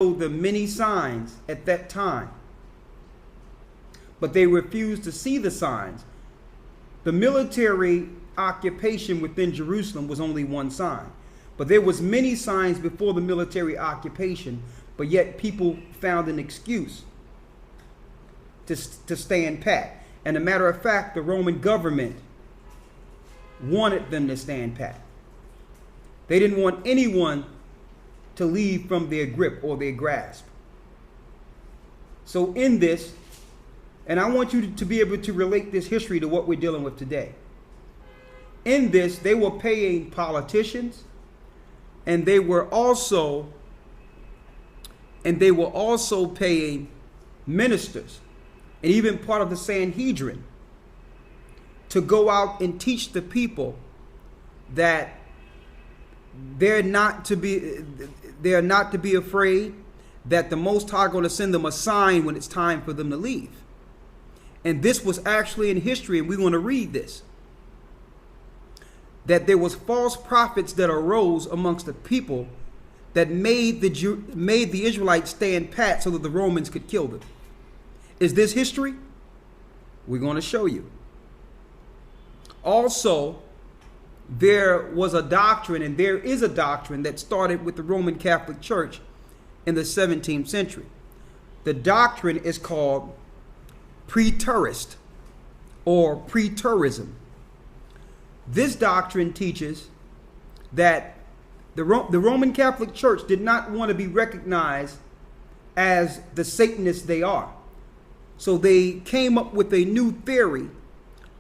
the many signs at that time, but they refused to see the signs. The military occupation within Jerusalem was only one sign, but there was many signs before the military occupation, but yet people found an excuse to stand pat. And a matter of fact, the Roman government wanted them to stand pat. They didn't want anyone to leave from their grip or their grasp. So in this, and I want you to be able to relate this history to what we're dealing with today. In this, they were paying politicians, and they were also paying ministers and even part of the Sanhedrin to go out and teach the people that they're not to be afraid, that the Most High is going to send them a sign when it's time for them to leave. And this was actually in history, and we want to read this, that there was false prophets that arose amongst the people that made the Israelites stand pat so that the Romans could kill them. Is this history? We're going to show you. Also, there was a doctrine, and there is a doctrine that started with the Roman Catholic Church in the 17th century. The doctrine is called preterist or preterism. This doctrine teaches that the Roman Catholic Church did not want to be recognized as the Satanists they are. So they came up with a new theory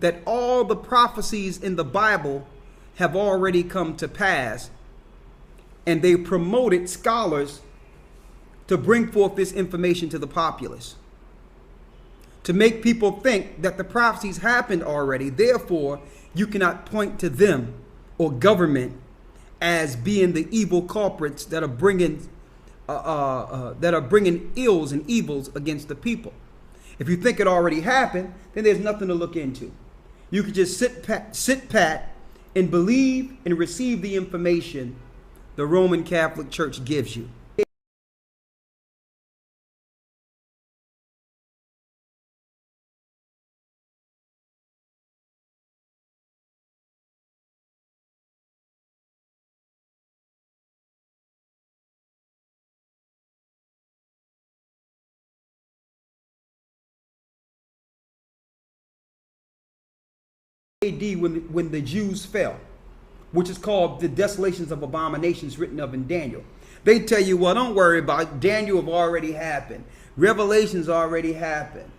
that all the prophecies in the Bible have already come to pass, and they promoted scholars to bring forth this information to the populace, to make people think that the prophecies happened already. Therefore, you cannot point to them or government as being the evil culprits that are bringing ills and evils against the people. If you think it already happened, then there's nothing to look into. You could just sit pat and believe and receive the information the Roman Catholic Church gives you. AD when the Jews fell, which is called the desolations of abominations written of in Daniel. They tell you, well, don't worry about it. Daniel have already happened. Revelations already happened.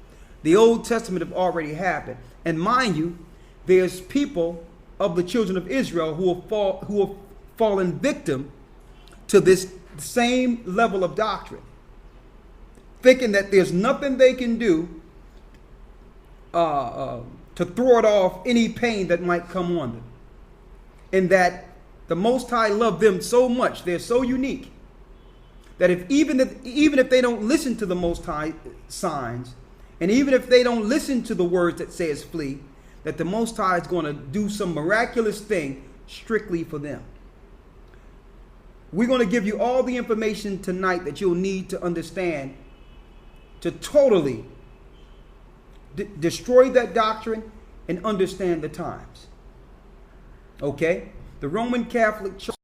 The Old Testament have already happened. And mind you, there's people of the children of Israel who have fallen victim to this same level of doctrine, thinking that there's nothing they can do to throw it off any pain that might come on them. And that the Most High loved them so much, they're so unique, that even if they don't listen to the Most High signs, and even if they don't listen to the words that says flee, that the Most High is going to do some miraculous thing strictly for them. We're going to give you all the information tonight that you'll need to understand to totally destroy that doctrine and understand the times. Okay? The Roman Catholic Church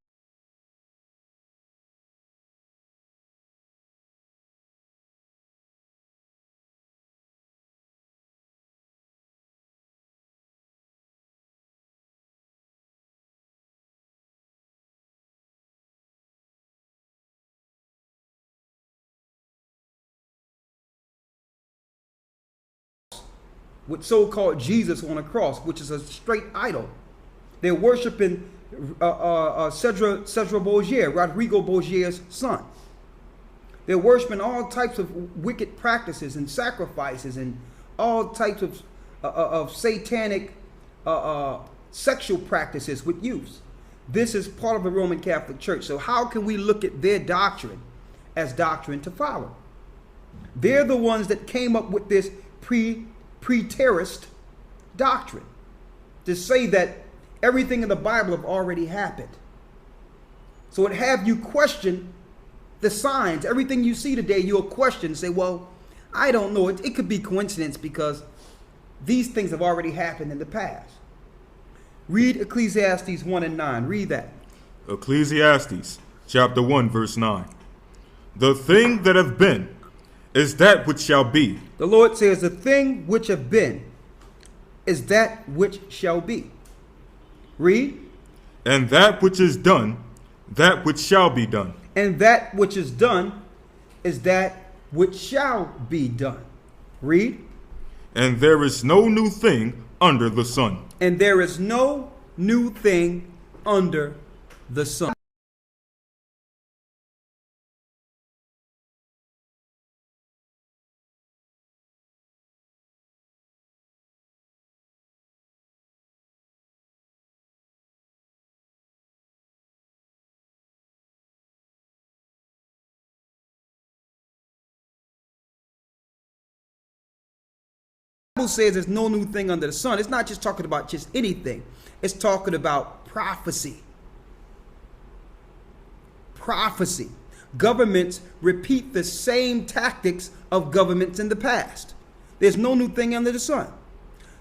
with so-called Jesus on a cross, which is a straight idol. They're worshiping Cedra Borgia, Rodrigo Borgia's son. They're worshiping all types of wicked practices and sacrifices and all types of satanic sexual practices with youths. This is part of the Roman Catholic Church. So how can we look at their doctrine as doctrine to follow? They're the ones that came up with this preterist doctrine to say that everything in the Bible have already happened. So it have you question The signs, everything you see today, you'll question, say, well, I don't know. It could be coincidence because these things have already happened in the past. Read Ecclesiastes 1 and 9. Read that. Ecclesiastes chapter 1 verse 9. The thing that have been is that which shall be. The Lord says, the thing which have been is that which shall be. Read. And that which is done, that which shall be done. And that which is done is that which shall be done. Read. And there is no new thing under the sun. And there is no new thing under the sun. The Bible says there's no new thing under the sun. It's not just talking about just anything. It's talking about prophecy. Prophecy. Governments repeat the same tactics of governments in the past. There's no new thing under the sun.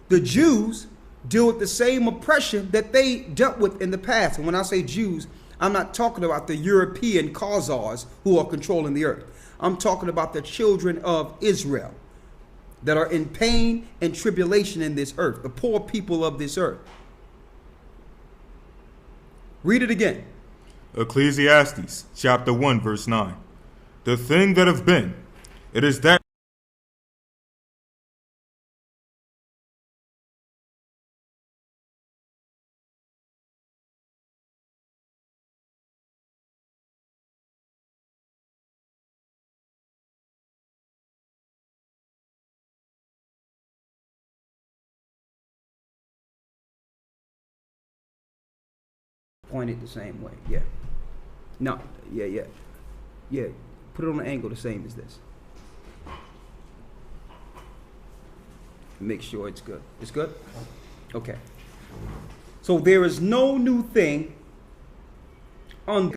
The Jews deal with the same oppression that they dealt with in the past. And when I say Jews, I'm not talking about the European Khazars who are controlling the earth. I'm talking about the children of Israel that are in pain and tribulation in this earth, the poor people of this earth. Read it again. Ecclesiastes chapter 1 verse 9. The thing that have been, it is that pointed the same way. Yeah. No. Yeah. Put it on an angle the same as this. Make sure it's good. It's good? Okay. So there is no new thing on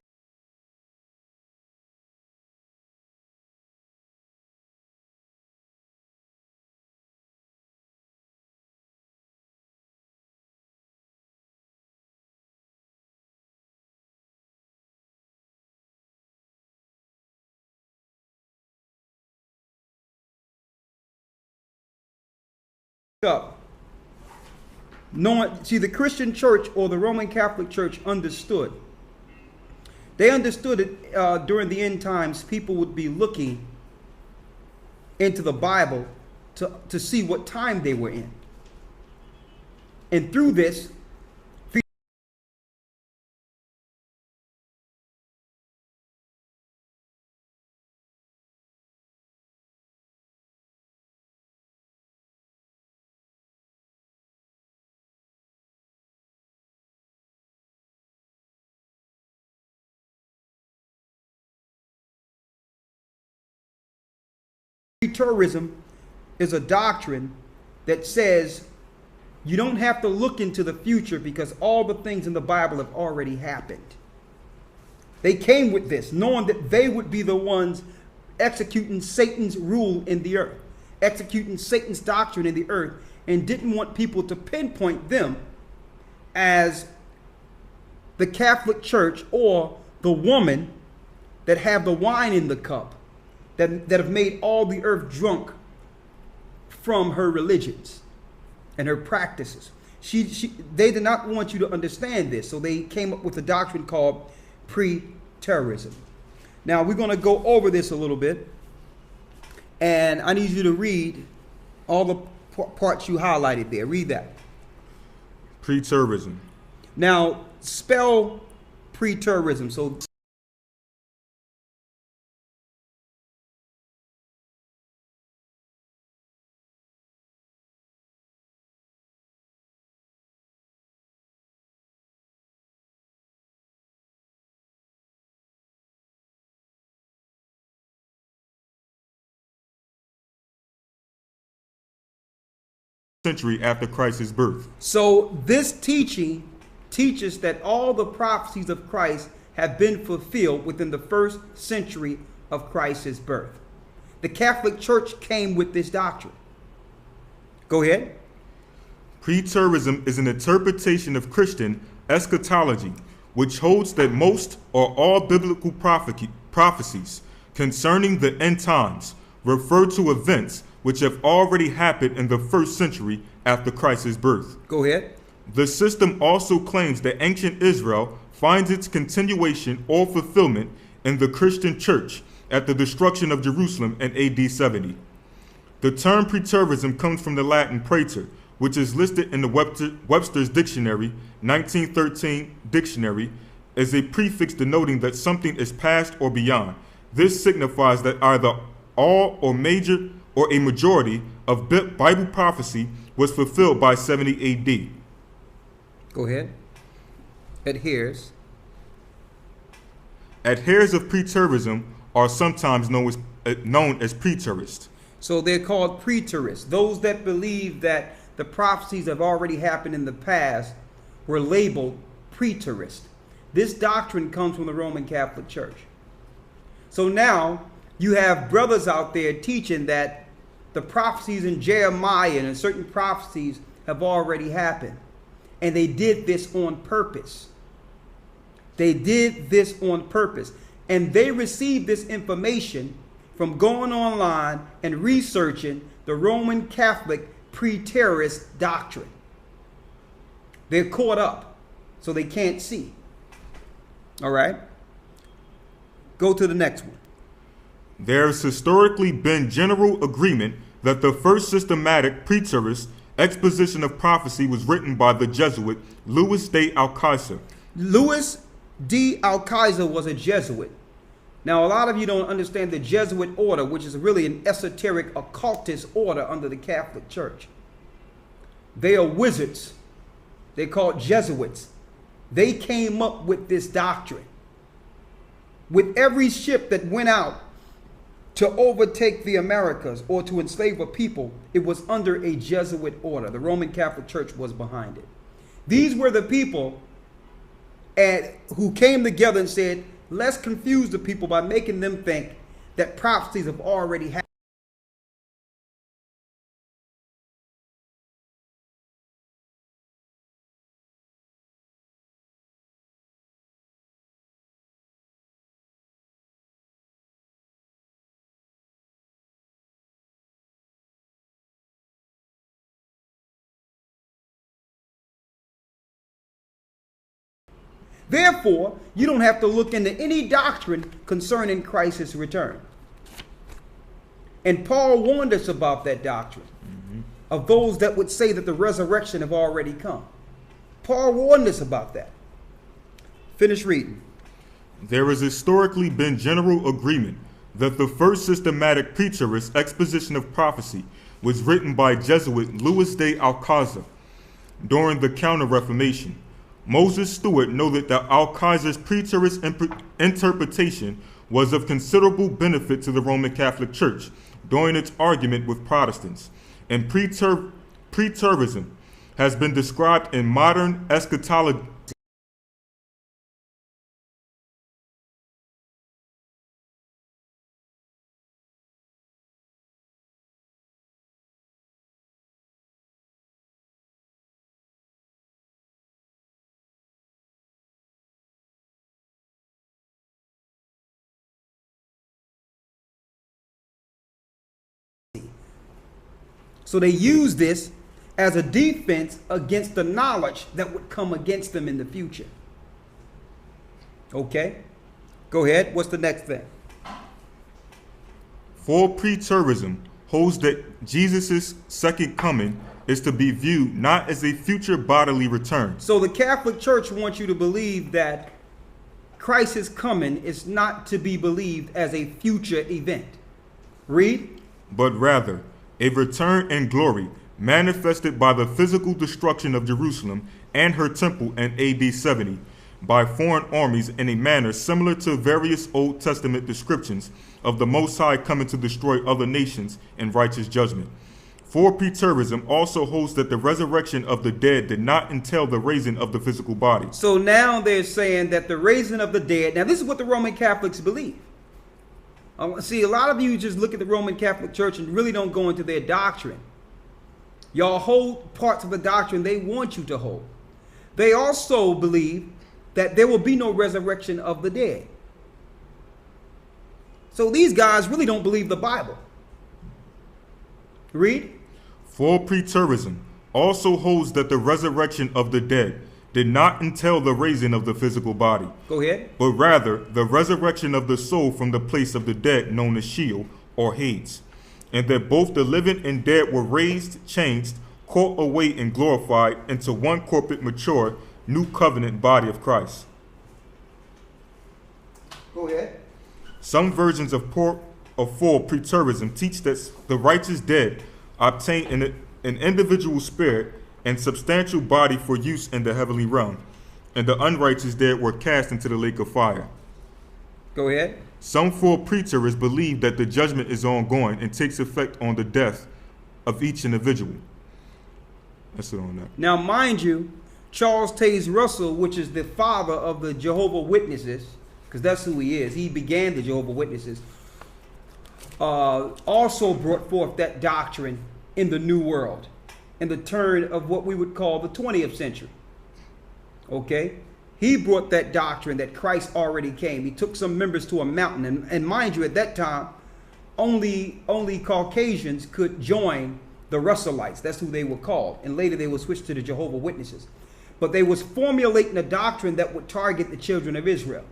up. See, the Christian church or the Roman Catholic Church understood. They understood it during the end times. People would be looking into the Bible to see what time they were in. And through this, Preterism is a doctrine that says you don't have to look into the future because all the things in the Bible have already happened. They came with this, knowing that they would be the ones executing Satan's rule in the earth, executing Satan's doctrine in the earth, and didn't want people to pinpoint them as the Catholic Church or the woman that have the wine in the cup, that have made all the earth drunk from her religions and her practices. They did not want you to understand this, so they came up with a doctrine called preterism. Now, we're going to go over this a little bit, and I need you to read all the parts you highlighted there. Read that. preterism. Now, spell preterism. So century after Christ's birth. So this teaching teaches that all the prophecies of Christ have been fulfilled within the first century of Christ's birth. The Catholic Church came with this doctrine. Go ahead. Preterism is an interpretation of Christian eschatology, which holds that most or all biblical prophecies concerning the end times refer to events which have already happened in the first century after Christ's birth. Go ahead. The system also claims that ancient Israel finds its continuation or fulfillment in the Christian church at the destruction of Jerusalem in AD 70. The term preterism comes from the Latin praeter, which is listed in the Webster's Dictionary, 1913 dictionary, as a prefix denoting that something is past or beyond. This signifies that either all or a majority of Bible prophecy was fulfilled by 70 AD. Go ahead. Adheres. Adherents of preterism are sometimes known as preterists. So they're called preterists. Those that believe that the prophecies have already happened in the past were labeled preterist. This doctrine comes from the Roman Catholic Church. So now you have brothers out there teaching that the prophecies in Jeremiah and certain prophecies have already happened. And they did this on purpose. They did this on purpose. And they received this information from going online and researching the Roman Catholic preterist doctrine. They're caught up, so they can't see. All right? Go to the next one. There's historically been general agreement that the first systematic preterist exposition of prophecy was written by the Jesuit Louis de Alcázar. Louis de Alcázar was a Jesuit. Now, a lot of you don't understand the Jesuit order, which is really an esoteric occultist order under the Catholic Church. They are wizards. They're called Jesuits. They came up with this doctrine. With every ship that went out to overtake the Americas or to enslave a people, it was under a Jesuit order. The Roman Catholic Church was behind it. These were the people who came together and said, let's confuse the people by making them think that prophecies have already happened. Therefore, you don't have to look into any doctrine concerning Christ's return. And Paul warned us about that doctrine, of those that would say that the resurrection have already come. Paul warned us about that. Finish reading. There has historically been general agreement that the first systematic preterist exposition of prophecy was written by Jesuit Louis de Alcázar during the Counter-Reformation. Moses Stewart noted that Alcázar's preterist interpretation was of considerable benefit to the Roman Catholic Church during its argument with Protestants, and preterism has been described in modern eschatology So they use this as a defense against the knowledge that would come against them in the future. Okay? Go ahead. What's the next thing? For preterism holds that Jesus' second coming is to be viewed not as a future bodily return. So the Catholic Church wants you to believe that Christ's coming is not to be believed as a future event. Read. But rather, a return in glory manifested by the physical destruction of Jerusalem and her temple in AD 70 by foreign armies in a manner similar to various Old Testament descriptions of the Most High coming to destroy other nations in righteous judgment. For preterism also holds that the resurrection of the dead did not entail the raising of the physical body. So now they're saying that the raising of the dead, now this is what the Roman Catholics believe. See, a lot of you just look at the Roman Catholic Church and really don't go into their doctrine. Y'all hold parts of the doctrine they want you to hold. They also believe that there will be no resurrection of the dead. So these guys really don't believe the Bible. Read. For preterism also holds that the resurrection of the dead did not entail the raising of the physical body. Go ahead. But rather the resurrection of the soul from the place of the dead known as Sheol or Hades. And that both the living and dead were raised, changed, caught away, and glorified into one corporate, mature, new covenant body of Christ. Go ahead. Some versions of full preterism teach that the righteous dead obtain an individual spirit and substantial body for use in the heavenly realm, and the unrighteous dead were cast into the lake of fire. Go ahead. Some full preterists believe that the judgment is ongoing and takes effect on the death of each individual. That's it on that. Now, mind you, Charles Taze Russell, which is the father of the Jehovah's Witnesses, because that's who he is. He began the Jehovah's Witnesses. Also brought forth that doctrine in the New World, in the turn of what we would call the 20th century. Okay? He brought that doctrine that Christ already came. He took some members to a mountain. And mind you, at that time, only Caucasians could join the Russellites. That's who they were called. And later they were switched to the Jehovah's Witnesses. But they was formulating a doctrine that would target the children of Israel.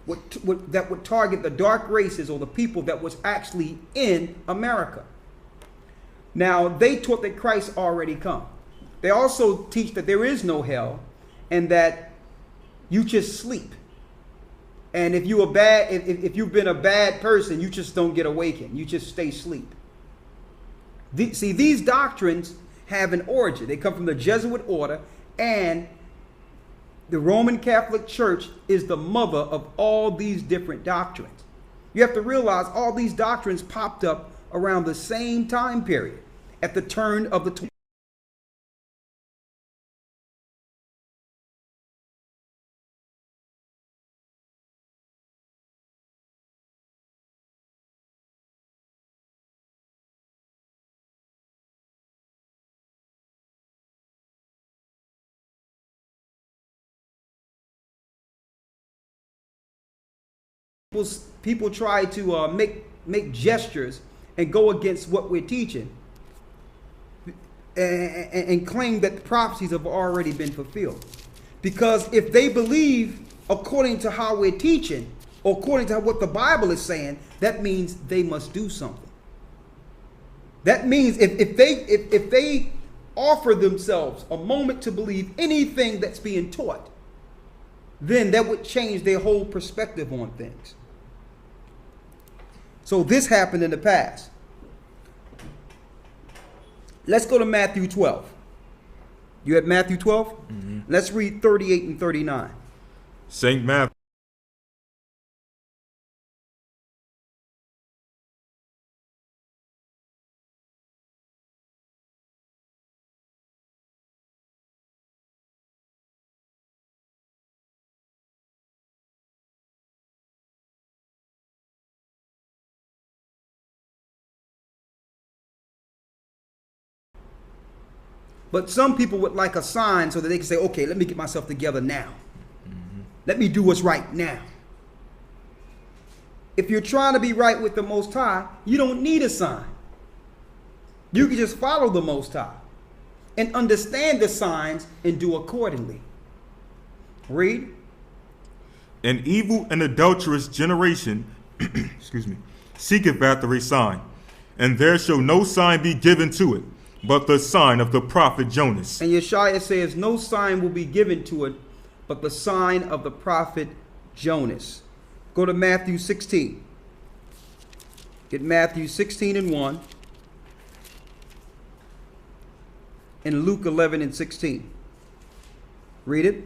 That would target the dark races or the people that was actually in America. Now, they taught that Christ already come. They also teach that there is no hell and that you just sleep. And if you've been a bad person, you just don't get awakened. You just stay asleep. See, these doctrines have an origin. They come from the Jesuit order, and the Roman Catholic Church is the mother of all these different doctrines. You have to realize all these doctrines popped up around the same time period, at the turn of the 20th. People try to make gestures and go against what we're teaching and claim that the prophecies have already been fulfilled. Because if they believe according to how we're teaching, or according to what the Bible is saying, that means they must do something. That means if they offer themselves a moment to believe anything that's being taught, then that would change their whole perspective on things. So this happened in the past. Let's go to Matthew 12. You had Matthew 12? Mm-hmm. Let's read 38 and 39. St. Matthew. But some people would like a sign so that they can say, okay, let me get myself together now. Mm-hmm. Let me do what's right now. If you're trying to be right with the Most High, you don't need a sign. You can just follow the Most High and understand the signs and do accordingly. Read. An evil and adulterous generation excuse me, seeketh after a sign, and there shall no sign be given to it, but the sign of the prophet Jonas. And Yeshua says, no sign will be given to it, but the sign of the prophet Jonas. Go to Matthew 16. Get Matthew 16 and 1. And Luke 11 and 16. Read it.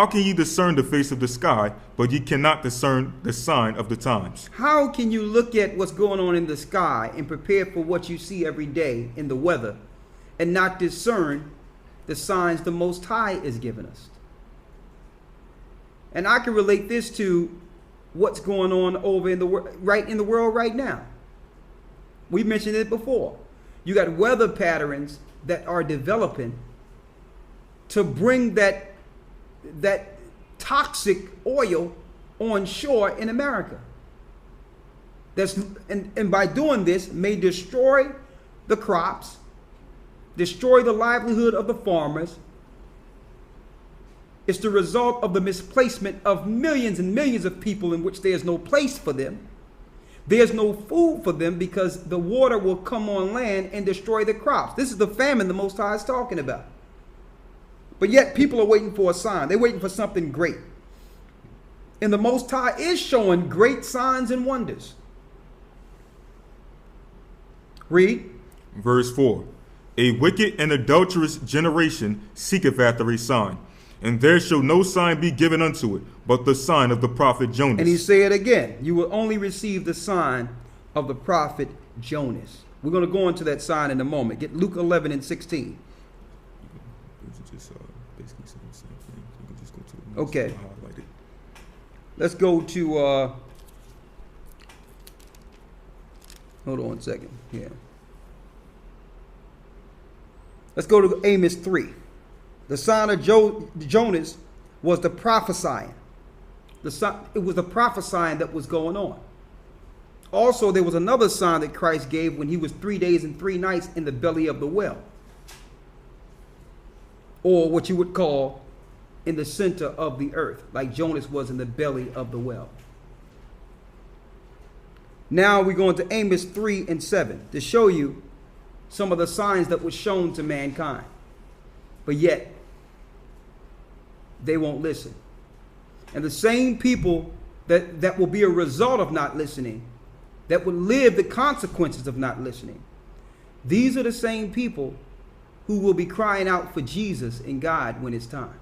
How can ye discern the face of the sky, but ye cannot discern the sign of the times? How can you look at what's going on in the sky and prepare for what you see every day in the weather and not discern the signs the Most High is giving us? And I can relate this to what's going on over in the world right now. We mentioned it before. You got weather patterns that are developing to bring that toxic oil on shore in America. And by doing this may destroy the crops, destroy the livelihood of the farmers. It's the result of the misplacement of millions and millions of people in which there's no place for them. There's no food for them because the water will come on land and destroy the crops. This is the famine the Most High is talking about. But yet people are waiting for a sign. They're waiting for something great. And the Most High is showing great signs and wonders. Read. Verse 4. A wicked and adulterous generation seeketh after a sign, and there shall no sign be given unto it, but the sign of the prophet Jonas. And he said again, you will only receive the sign of the prophet Jonas. We're going to go into that sign in a moment. Get Luke 11 and 16. Okay. Let's go to, hold on a second. Yeah. Let's go to Amos 3. The sign of Jonas was the prophesying. It was the prophesying that was going on. Also, there was another sign that Christ gave when he was 3 days and 3 nights in the belly of the well. Or what you would call in the center of the earth, like Jonas was in the belly of the well. Now we go into Amos 3 and 7 to show you some of the signs that were shown to mankind. But yet, they won't listen. And the same people that will be a result of not listening, that will live the consequences of not listening, these are the same people who will be crying out for Jesus and God when it's time.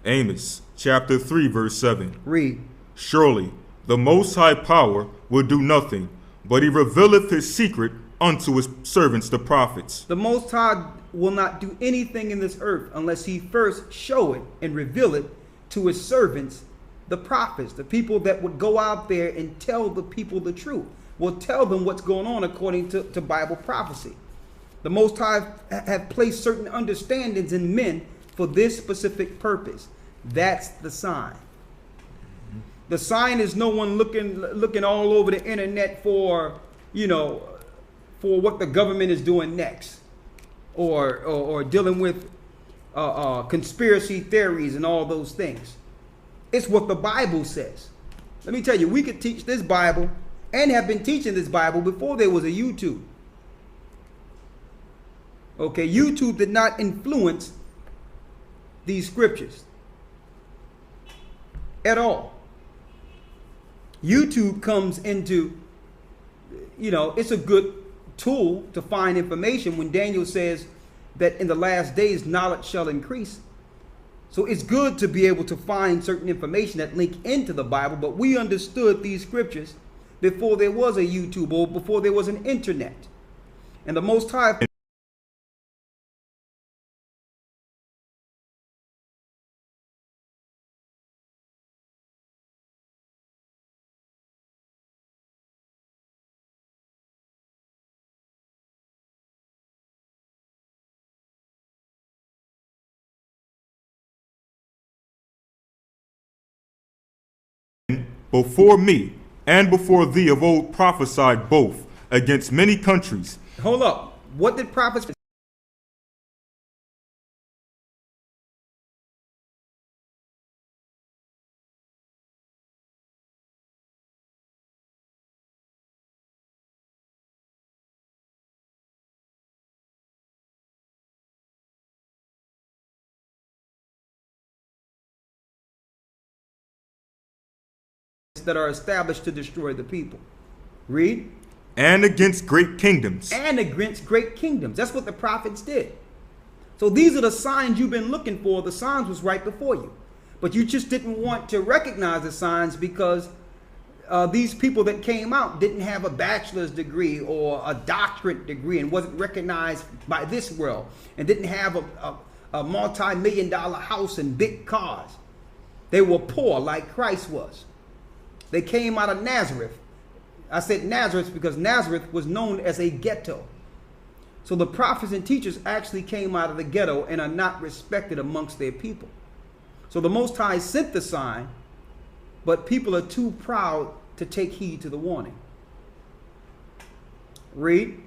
Amos chapter 3 verse 7. Read. Surely the Most High Power will do nothing, but he revealeth his secret unto his servants the prophets. The Most High will not do anything in this earth unless he first show it and reveal it to his servants, the prophets, the people that would go out there and tell the people the truth, will tell them what's going on according to Bible prophecy. The Most High have placed certain understandings in men for this specific purpose. That's the sign. The sign is no one looking all over the internet for, for what the government is doing next, or dealing with conspiracy theories and all those things. It's what the Bible says. Let me tell you, we could teach this Bible and have been teaching this Bible before there was a YouTube. Okay, YouTube did not influence these scriptures at all. YouTube comes into, it's a good tool to find information when Daniel says that in the last days knowledge shall increase. So it's good to be able to find certain information that link into the Bible, but we understood these scriptures before there was a YouTube or before there was an internet. And the Most High before me and before thee of old prophesied both against many countries. Hold up. What did prophets that are established to destroy the people? Read. And against great kingdoms. And against great kingdoms. That's what the prophets did. So these are the signs you've been looking for. The signs was right before you. But you just didn't want to recognize the signs because these people that came out didn't have a bachelor's degree or a doctorate degree and wasn't recognized by this world and didn't have a multi-million-dollar house and big cars. They were poor like Christ was. They came out of Nazareth. I said Nazareth because Nazareth was known as a ghetto. So the prophets and teachers actually came out of the ghetto and are not respected amongst their people. So the Most High sent the sign, but people are too proud to take heed to the warning. Read.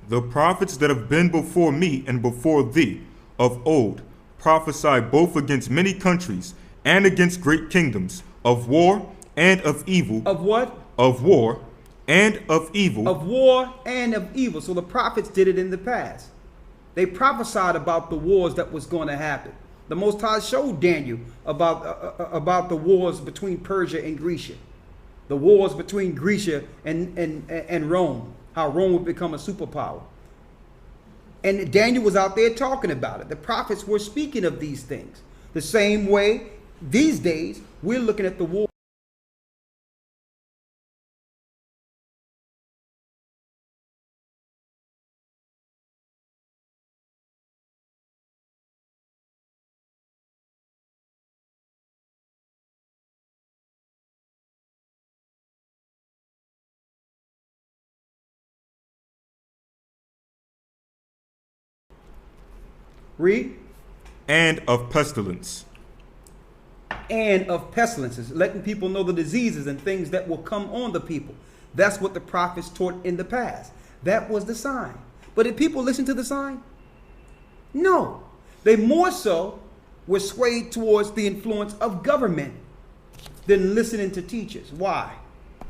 The prophets that have been before me and before thee of old prophesy both against many countries and against great kingdoms, of war and of evil. Of what? Of war and of evil. Of war and of evil. So the prophets did it in the past. They prophesied about the wars that was going to happen. The Most High showed Daniel about the wars between Persia and Grecia. The wars between Grecia and Rome. How Rome would become a superpower. And Daniel was out there talking about it. The prophets were speaking of these things. The same way these days we're looking at the war. Read. And of pestilence. And of pestilences, letting people know the diseases and things that will come on the people. That's what the prophets taught in the past. That was the sign. But did people listen to the sign? No. They more so were swayed towards the influence of government than listening to teachers. Why?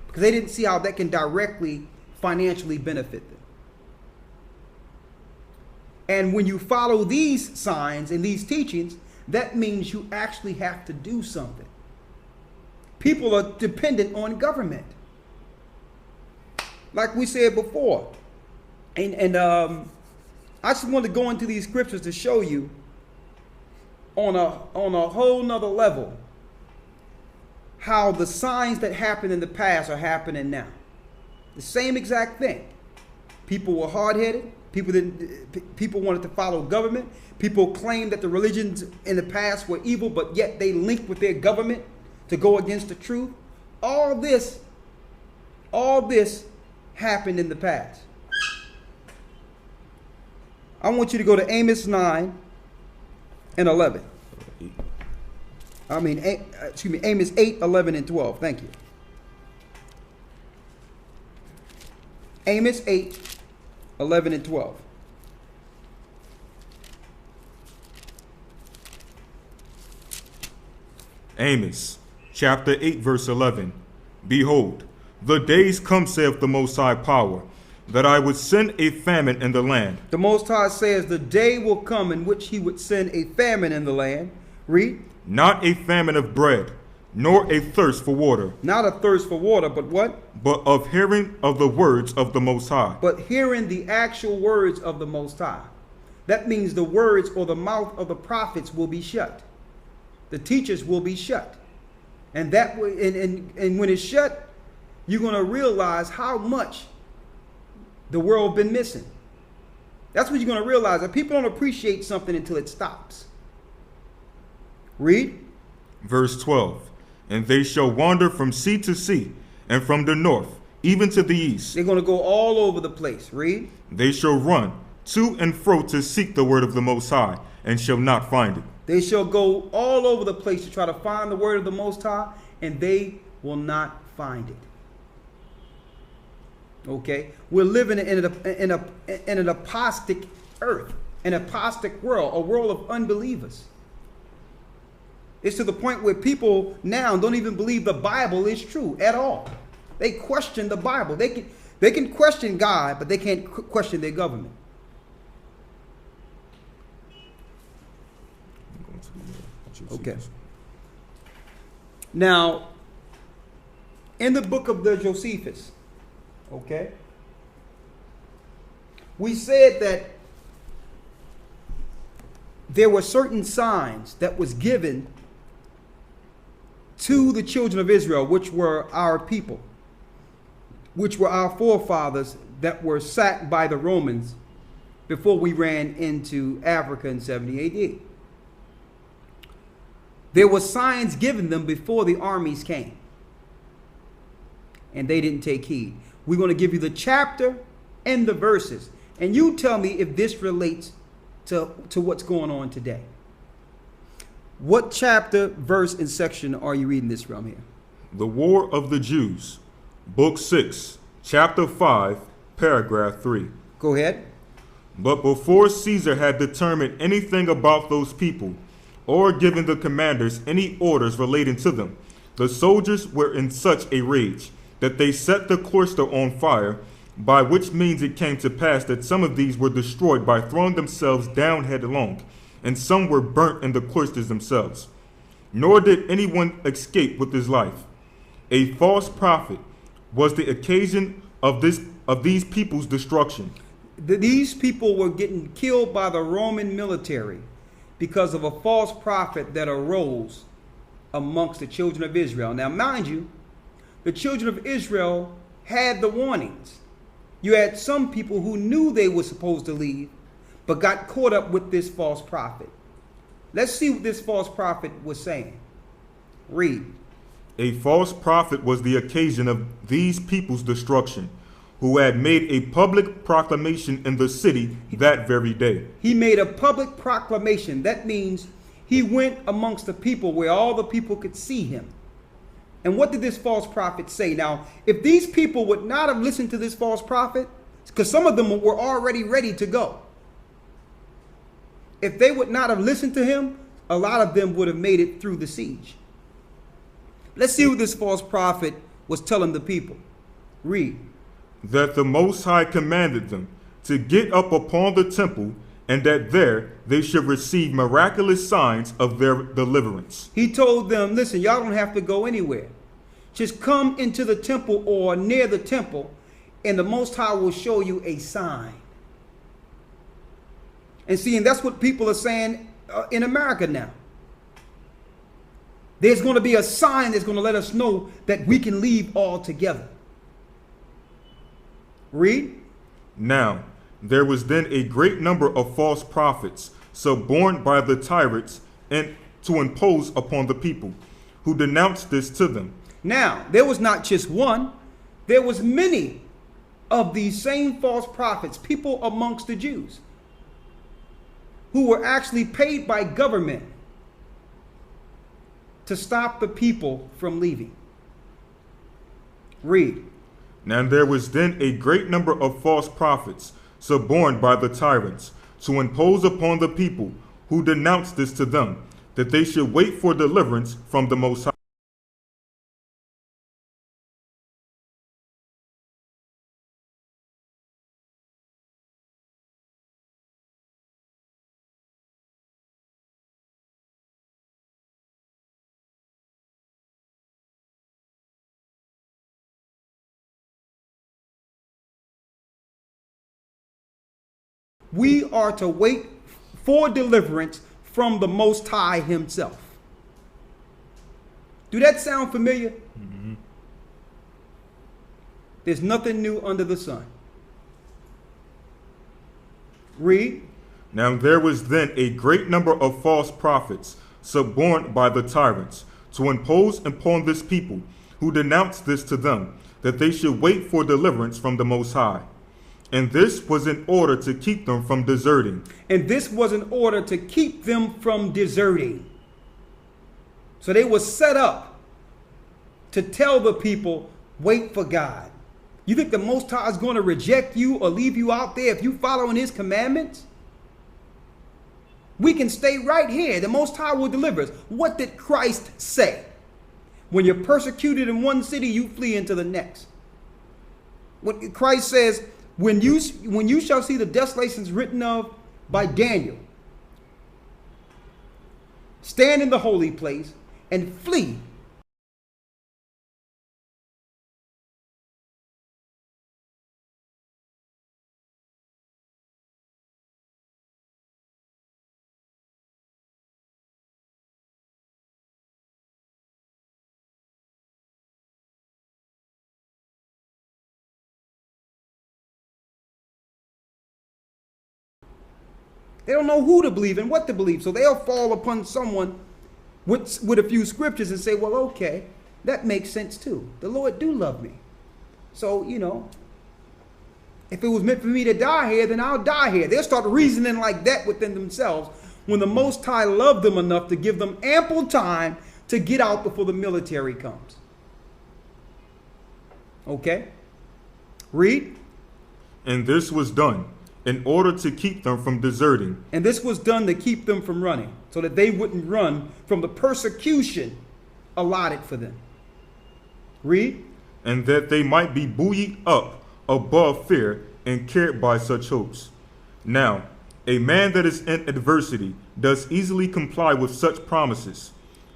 Because they didn't see how that can directly financially benefit them. And when you follow these signs and these teachings, that means you actually have to do something. People are dependent on government. Like we said before. And I just want to go into these scriptures to show you on a whole nother level how the signs that happened in the past are happening now. The same exact thing. People were hard-headed. People wanted to follow government. People claimed that the religions in the past were evil, but yet they linked with their government to go against the truth. All this happened in the past. I want you to go to Amos 9 and 11. Amos 8, 11, and 12. Thank you. Amos 8, 11 and 12. Amos, chapter 8, verse 11. Behold, the days come, saith the Most High Power, that I would send a famine in the land. The Most High says the day will come in which he would send a famine in the land. Read. Not a famine of bread, nor a thirst for water. Not a thirst for water, but what? But of hearing of the words of the Most High. But hearing the actual words of the Most High. That means the words or the mouth of the prophets will be shut. The teachers will be shut. And that and when it's shut, you're going to realize how much the world been missing. That's what you're going to realize, that people don't appreciate something until it stops. Read. Verse 12. And they shall wander from sea to sea, and from the north, even to the east. They're going to go all over the place. Read. They shall run to and fro to seek the word of the Most High, and shall not find it. They shall go all over the place to try to find the word of the Most High, and they will not find it. Okay? We're living in an apostate earth, an apostate world, a world of unbelievers. It's to the point where people now don't even believe the Bible is true at all. They question the Bible. They can question God, but they can't question their government. Okay. Now, in the book of the Josephus, okay, we said that there were certain signs that was given to the children of Israel, which were our people, which were our forefathers that were sacked by the Romans before we ran into Africa in 70 AD. There were signs given them before the armies came, and they didn't take heed. We're going to give you the chapter and the verses, and you tell me if this relates to what's going on today. What chapter, verse, and section are you reading this from here? The War of the Jews, Book 6, Chapter 5, Paragraph 3. Go ahead. But before Caesar had determined anything about those people, or given the commanders any orders relating to them, the soldiers were in such a rage that they set the cloister on fire, by which means it came to pass that some of these were destroyed by throwing themselves down headlong, and some were burnt in the cloisters themselves. Nor did anyone escape with his life. A false prophet was the occasion of these people's destruction. These people were getting killed by the Roman military because of a false prophet that arose amongst the children of Israel. Now, mind you, the children of Israel had the warnings. You had some people who knew they were supposed to leave, but got caught up with this false prophet. Let's see what this false prophet was saying. Read. A false prophet was the occasion of these people's destruction, who had made a public proclamation in the city that very day. He made a public proclamation. That means he went amongst the people where all the people could see him. And what did this false prophet say? Now, if these people would not have listened to this false prophet, because some of them were already ready to go. If they would not have listened to him, a lot of them would have made it through the siege. Let's see what this false prophet was telling the people. Read. That the Most High commanded them to get up upon the temple, and that there they should receive miraculous signs of their deliverance. He told them, listen, y'all don't have to go anywhere. Just come into the temple or near the temple, and the Most High will show you a sign. And see, and that's what people are saying in America now. There's going to be a sign that's going to let us know that we can leave altogether. Read. Now, there was then a great number of false prophets, suborned by the tyrants and to impose upon the people, who denounced this to them. Now, there was not just one, there was many of these same false prophets, people amongst the Jews, who were actually paid by government to stop the people from leaving. Read. Now there was then a great number of false prophets, suborned by the tyrants, to impose upon the people, who denounced this to them, that they should wait for deliverance from the Most High. We are to wait for deliverance from the Most High himself. Do that sound familiar? Mm-hmm. There's nothing new under the sun. Read. Now there was then a great number of false prophets, suborned by the tyrants, to impose upon this people, who denounced this to them, that they should wait for deliverance from the Most High. And this was in order to keep them from deserting. And this was in order to keep them from deserting. So they were set up to tell the people, wait for God. You think the Most High is going to reject you or leave you out there if you following his commandments? We can stay right here. The Most High will deliver us. What did Christ say? When you're persecuted in one city, you flee into the next. What Christ says, when you shall see the desolations written of by Daniel, stand in the holy place and flee They don't know who to believe and what to believe. So they'll fall upon someone with a few scriptures and say, well, okay, that makes sense too. The Lord do love me. So, if it was meant for me to die here, then I'll die here. They'll start reasoning like that within themselves when the Most High loved them enough to give them ample time to get out before the military comes. Okay? Read. And this was done in order to keep them from deserting. And this was done to keep them from running, so that they wouldn't run from the persecution allotted for them. Read. And that they might be buoyed up above fear and carried by such hopes. Now, a man that is in adversity does easily comply with such promises.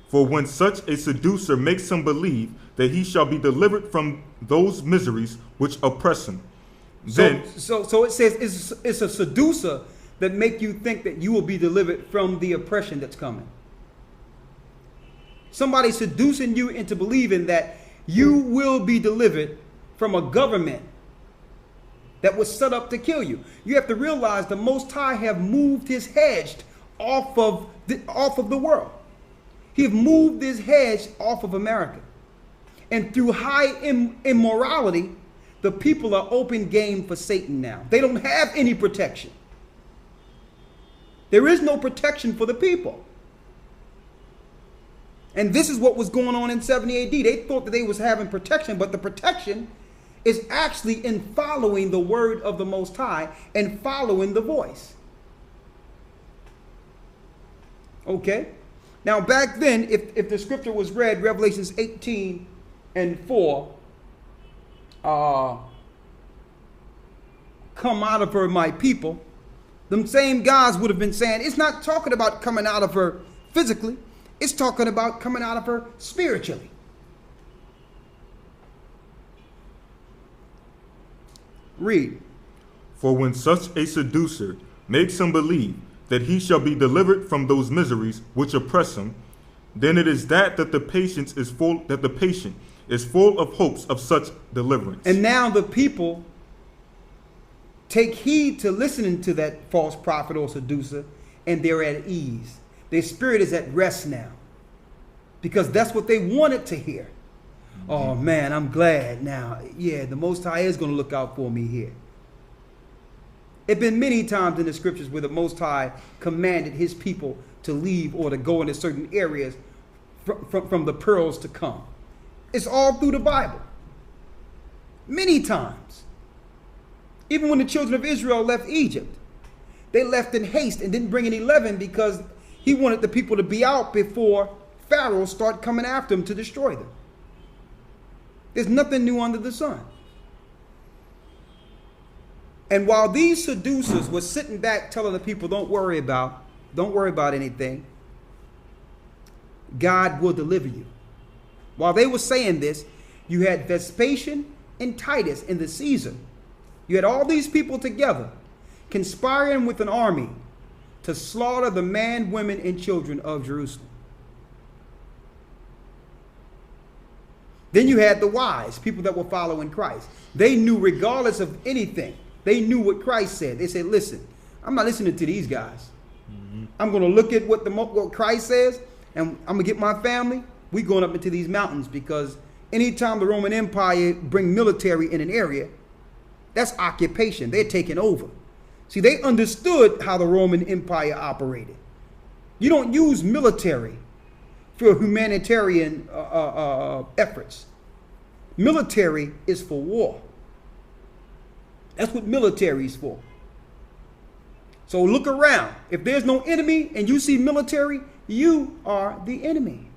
For when such a seducer makes him believe that he shall be delivered from those miseries which oppress him, then so it says it's a seducer that make you think that you will be delivered from the oppression that's coming. Somebody seducing you into believing that you will be delivered from a government that was set up to kill you. You have to realize the Most High have moved his hedge off of the world. He have moved his hedge off of America. And through high immorality, the people are open game for Satan now. They don't have any protection. There is no protection for the people. And this is what was going on in 70 AD. They thought that they was having protection, but the protection is actually in following the word of the Most High and following the voice. Okay? Now back then, if the scripture was read, Revelations 18:4, come out of her, my people, them same guys would have been saying, it's not talking about coming out of her physically, it's talking about coming out of her spiritually. Read. For when such a seducer makes him believe that he shall be delivered from those miseries which oppress him, then it is that the patient is full of hopes of such deliverance. And now the people take heed to listening to that false prophet or seducer, and they're at ease. Their spirit is at rest now, because that's what they wanted to hear. Oh man, I'm glad now. Yeah, the Most High is going to look out for me here. It's been many times in the scriptures where the Most High commanded his people to leave or to go into certain areas from the pearls to come. It's all through the Bible. Many times. Even when the children of Israel left Egypt, they left in haste and didn't bring any leaven because he wanted the people to be out before Pharaoh start coming after them to destroy them. There's nothing new under the sun. And while these seducers were sitting back telling the people, don't worry about anything, God will deliver you. While they were saying this, you had Vespasian and Titus in the season. You had all these people together conspiring with an army to slaughter the men, women, and children of Jerusalem. Then you had the wise, people that were following Christ. They knew regardless of anything. They knew what Christ said. They said, listen, I'm not listening to these guys. I'm going to look at what Christ says, and I'm going to get my family. We're going up into these mountains, because anytime the Roman Empire bring military in an area, that's occupation. They're taking over. See, they understood how the Roman Empire operated. You don't use military for humanitarian efforts. Military is for war. That's what military is for. So look around. If there's no enemy and you see military, you are the enemy.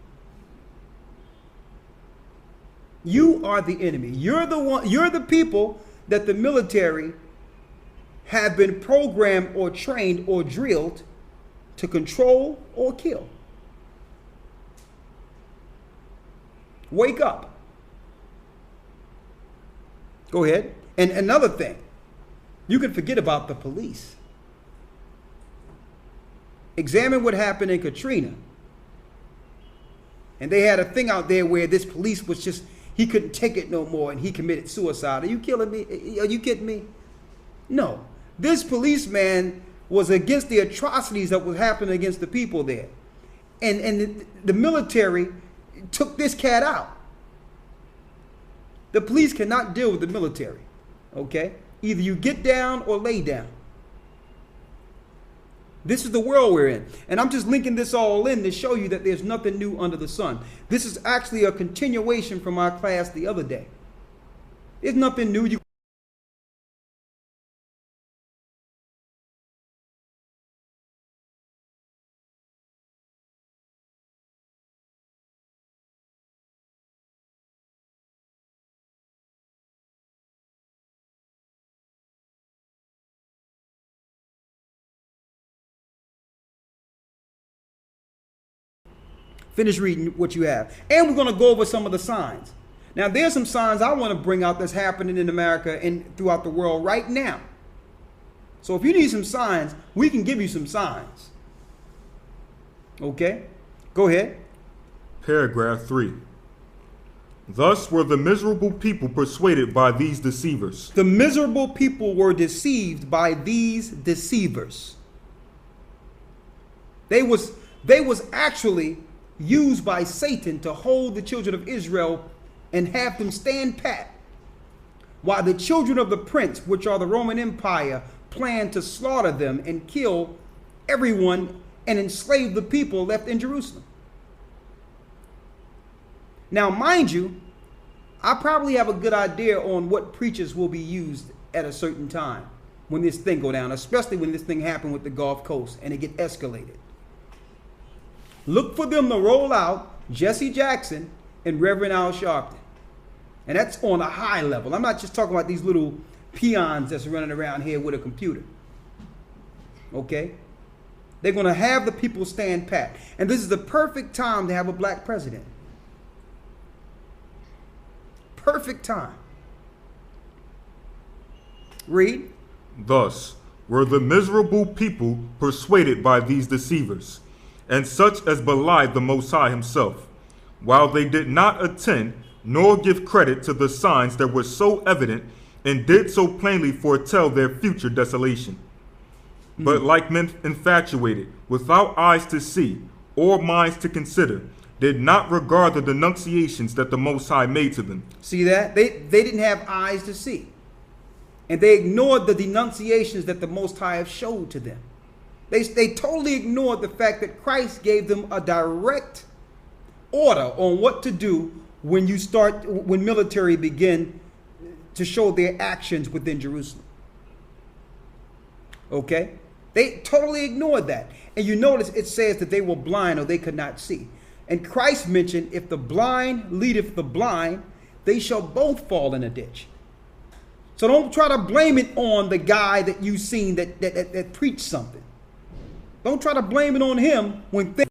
You are the enemy. You're the one. You're the people that the military have been programmed or trained or drilled to control or kill. Wake up. Go ahead. And another thing, you can forget about the police. Examine what happened in Katrina. And they had a thing out there where this police was just, he couldn't take it no more and he committed suicide. Are you killing me? Are you kidding me? No. This policeman was against the atrocities that was happening against the people there. And the military took this cat out. The police cannot deal with the military. Okay? Either you get down or lay down. This is the world we're in. And I'm just linking this all in to show you that there's nothing new under the sun. This is actually a continuation from our class the other day. There's nothing new. Finish reading what you have. And we're going to go over some of the signs. Now, there's some signs I want to bring out that's happening in America and throughout the world right now. So if you need some signs, we can give you some signs. Okay? Go ahead. Paragraph 3. Thus were the miserable people persuaded by these deceivers. The miserable people were deceived by these deceivers. They was actually used by Satan to hold the children of Israel and have them stand pat, while the children of the prince, which are the Roman Empire, planned to slaughter them and kill everyone and enslave the people left in Jerusalem. Now, mind you, I probably have a good idea on what preachers will be used at a certain time when this thing go down, especially when this thing happened with the Gulf Coast and it get escalated. Look for them to roll out Jesse Jackson and Reverend Al Sharpton. And that's on a high level. I'm not just talking about these little peons that's running around here with a computer. Okay? They're going to have the people stand pat. And this is the perfect time to have a black president. Perfect time. Read. Thus were the miserable people persuaded by these deceivers, and such as belied the Most High himself, while they did not attend nor give credit to the signs that were so evident and did so plainly foretell their future desolation. But like men infatuated, without eyes to see or minds to consider, did not regard the denunciations that the Most High made to them. See that? They didn't have eyes to see. And they ignored the denunciations that the Most High have showed to them. They totally ignored the fact that Christ gave them a direct order on what to do when military begin to show their actions within Jerusalem. Okay? They totally ignored that. And you notice it says that they were blind or they could not see. And Christ mentioned, if the blind leadeth the blind, they shall both fall in a ditch. So don't try to blame it on the guy that you've seen that preached something. Don't try to blame it on him when things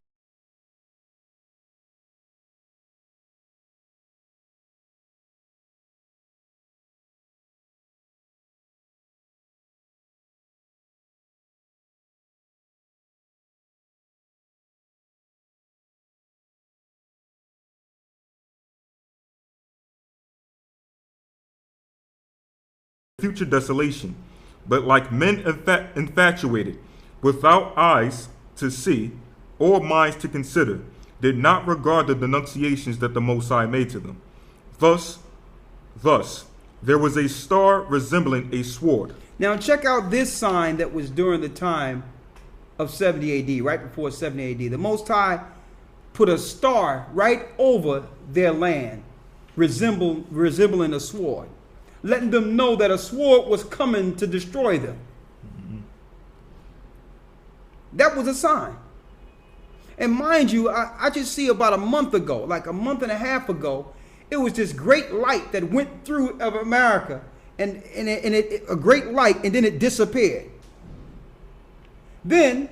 future desolation, but like men infatuated, without eyes to see or minds to consider, did not regard the denunciations that the Most High made to them. Thus, there was a star resembling a sword. Now check out this sign that was during the time of 70 AD, right before 70 AD. The Most High put a star right over their land, resembling a sword, letting them know that a sword was coming to destroy them. That was a sign. And mind you, I just see about a month ago, like a month and a half ago, it was this great light that went through of America, and a great light, and then it disappeared. Then,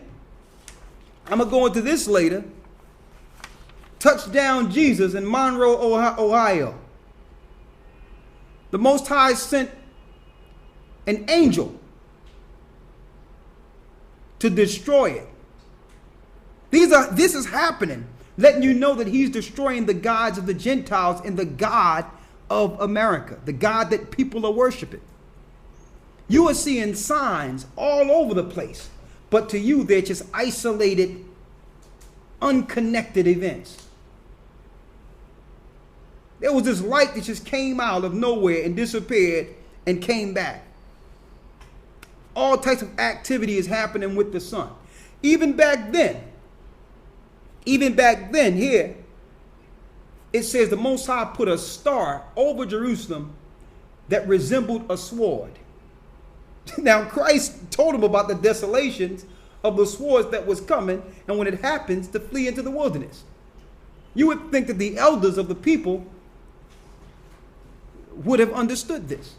I'm going to go into this later, Touchdown Jesus in Monroe, Ohio. The Most High sent an angel to destroy it. This is happening, letting you know that he's destroying the gods of the Gentiles and the God of America, the God that people are worshiping. You are seeing signs all over the place. But to you, they're just isolated, unconnected events. There was this light that just came out of nowhere and disappeared and came back. All types of activity is happening with the sun. Even back then here, it says the Most High put a star over Jerusalem that resembled a sword. Now Christ told him about the desolations of the swords that was coming, and when it happens, to flee into the wilderness. You would think that the elders of the people would have understood this.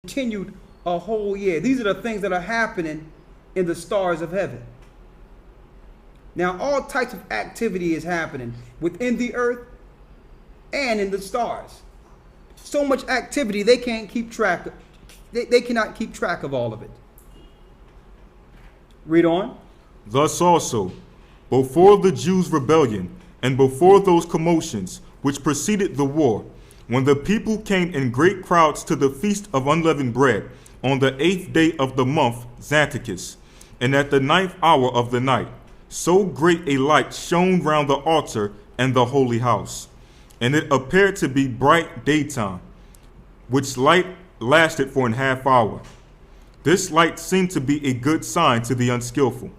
Continued a whole year. These are the things that are happening in the stars of heaven. Now, all types of activity is happening within the earth and in the stars. So much activity they can't keep track of. They cannot keep track of all of it. Read on. Thus also, before the Jews' rebellion and before those commotions which preceded the war, when the people came in great crowds to the feast of unleavened bread on the 8th day of the month Xanthicus, and at the 9th hour of the night, so great a light shone round the altar and the holy house, and it appeared to be bright daytime, which light lasted for an half hour. This light seemed to be a good sign to the unskillful.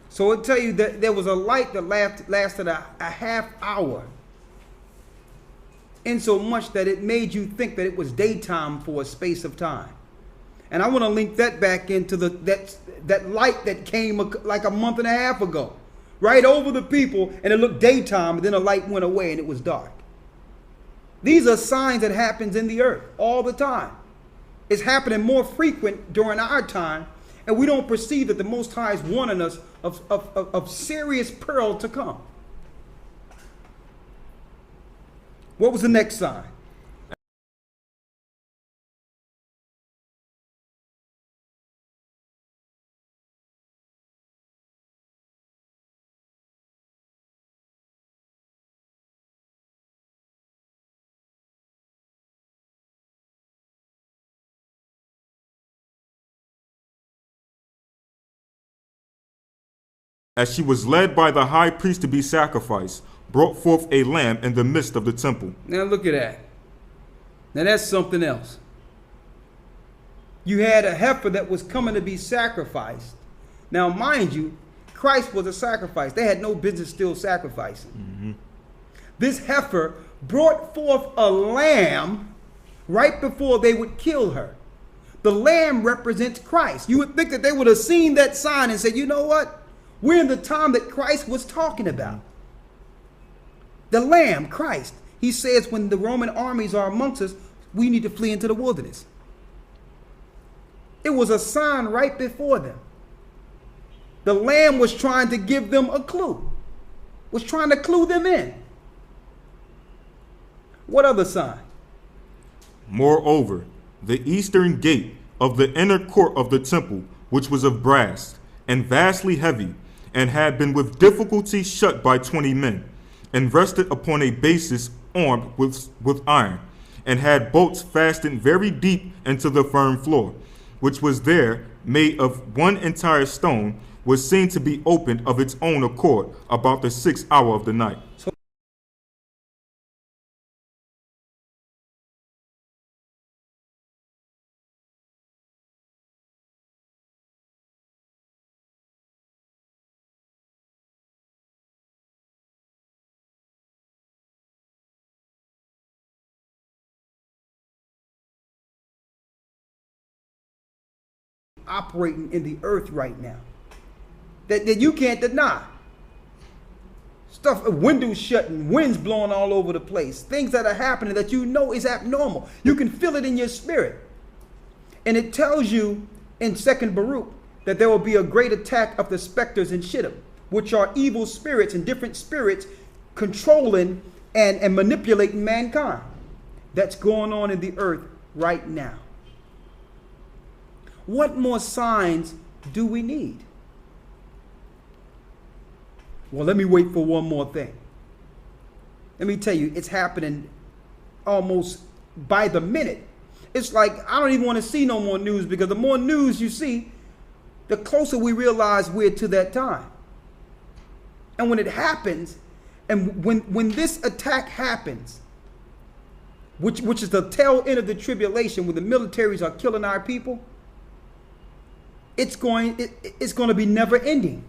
So it'll tell you that there was a light that lasted a half hour, in so much that it made you think that it was daytime for a space of time. And I want to link that back into that light that came like a month and a half ago, right over the people, and it looked daytime, and then the light went away and it was dark. These are signs that happens in the earth all the time. It's happening more frequent during our time, and we don't perceive that the Most High is warning us of serious peril to come. What was the next sign? As she was led by the high priest to be sacrificed, brought forth a lamb in the midst of the temple. Now look at that. Now that's something else. You had a heifer that was coming to be sacrificed. Now mind you, Christ was a sacrifice. They had no business still sacrificing. Mm-hmm. This heifer brought forth a lamb right before they would kill her. The lamb represents Christ. You would think that they would have seen that sign and said, you know what? We're in the time that Christ was talking about. The Lamb, Christ. He says when the Roman armies are amongst us, we need to flee into the wilderness. It was a sign right before them. The Lamb was trying to give them a clue, was trying to clue them in. What other sign? Moreover, the eastern gate of the inner court of the temple, which was of brass and vastly heavy, and had been with difficulty shut by 20 men, and rested upon a basis armed with iron, and had bolts fastened very deep into the firm floor, which was there made of one entire stone, was seen to be opened of its own accord about the 6th hour of the night. Operating in the earth right now that you can't deny. Stuff, windows shutting, winds blowing all over the place, things that are happening that you know is abnormal. You can feel it in your spirit. And it tells you in 2nd Baruch that there will be a great attack of the specters in Shittim, which are evil spirits and different spirits controlling and manipulating mankind. that's going on in the earth right now. What more signs do we need? Well, let me wait for one more thing. Let me tell you, it's happening almost by the minute. It's like I don't even want to see no more news, because the more news you see, the closer we realize we're to that time. And when it happens, and when this attack happens, which is the tail end of the tribulation, when the militaries are killing our people, it's going to be never ending.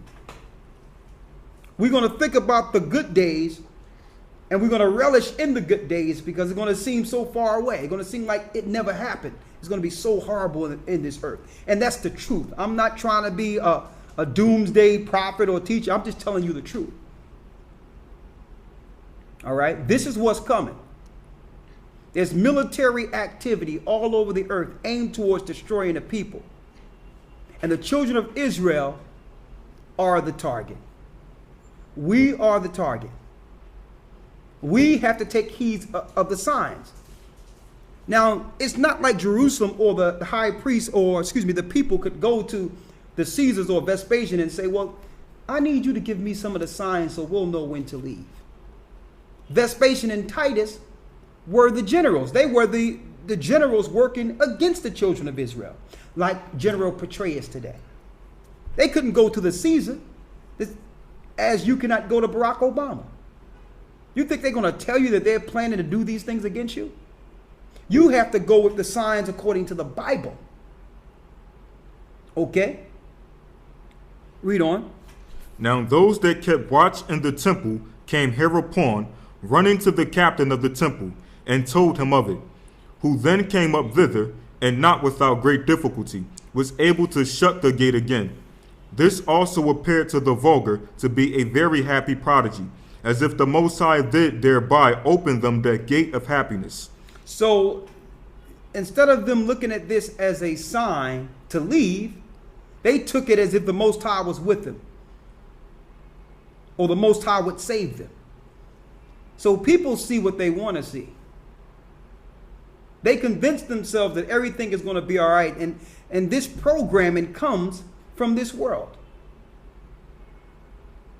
We're going to think about the good days, and we're going to relish in the good days, because it's going to seem so far away. It's going to seem like it never happened. It's going to be so horrible in this earth. And that's the truth. I'm not trying to be a doomsday prophet or teacher. I'm just telling you the truth. All right? This is what's coming. There's military activity all over the earth aimed towards destroying the people. And the children of Israel are the target. We are the target. We have to take heed of the signs. Now, it's not like Jerusalem or the high priest, or the people could go to the Caesars or Vespasian and say, well, I need you to give me some of the signs so we'll know when to leave. Vespasian and Titus were the generals. They were the generals working against the children of Israel, like General Petraeus today. They couldn't go to the Caesar as you cannot go to Barack Obama. You think they're going to tell you that they're planning to do these things against you? You have to go with the signs according to the Bible. Okay? Read on. Now those that kept watch in the temple came hereupon, running to the captain of the temple, and told him of it, who then came up thither, and not without great difficulty was able to shut the gate again. This also appeared to the vulgar to be a very happy prodigy, as if the Most High did thereby open them that gate of happiness. So instead of them looking at this as a sign to leave, they took it as if the Most High was with them, or the Most High would save them. So people see what they want to see. They convince themselves that everything is going to be all right, and this programming comes from this world.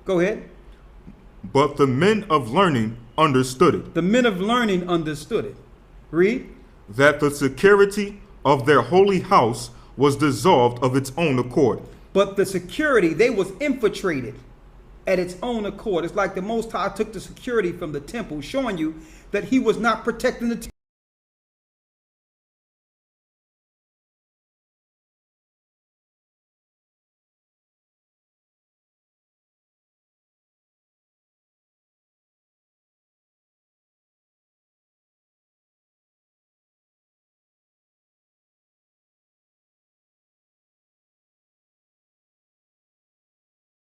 Go ahead. But the men of learning understood it. The men of learning understood it. Read. That the security of their holy house was dissolved of its own accord. But the security, they was infiltrated at its own accord. It's like the Most High took the security from the temple, showing you that he was not protecting the temple.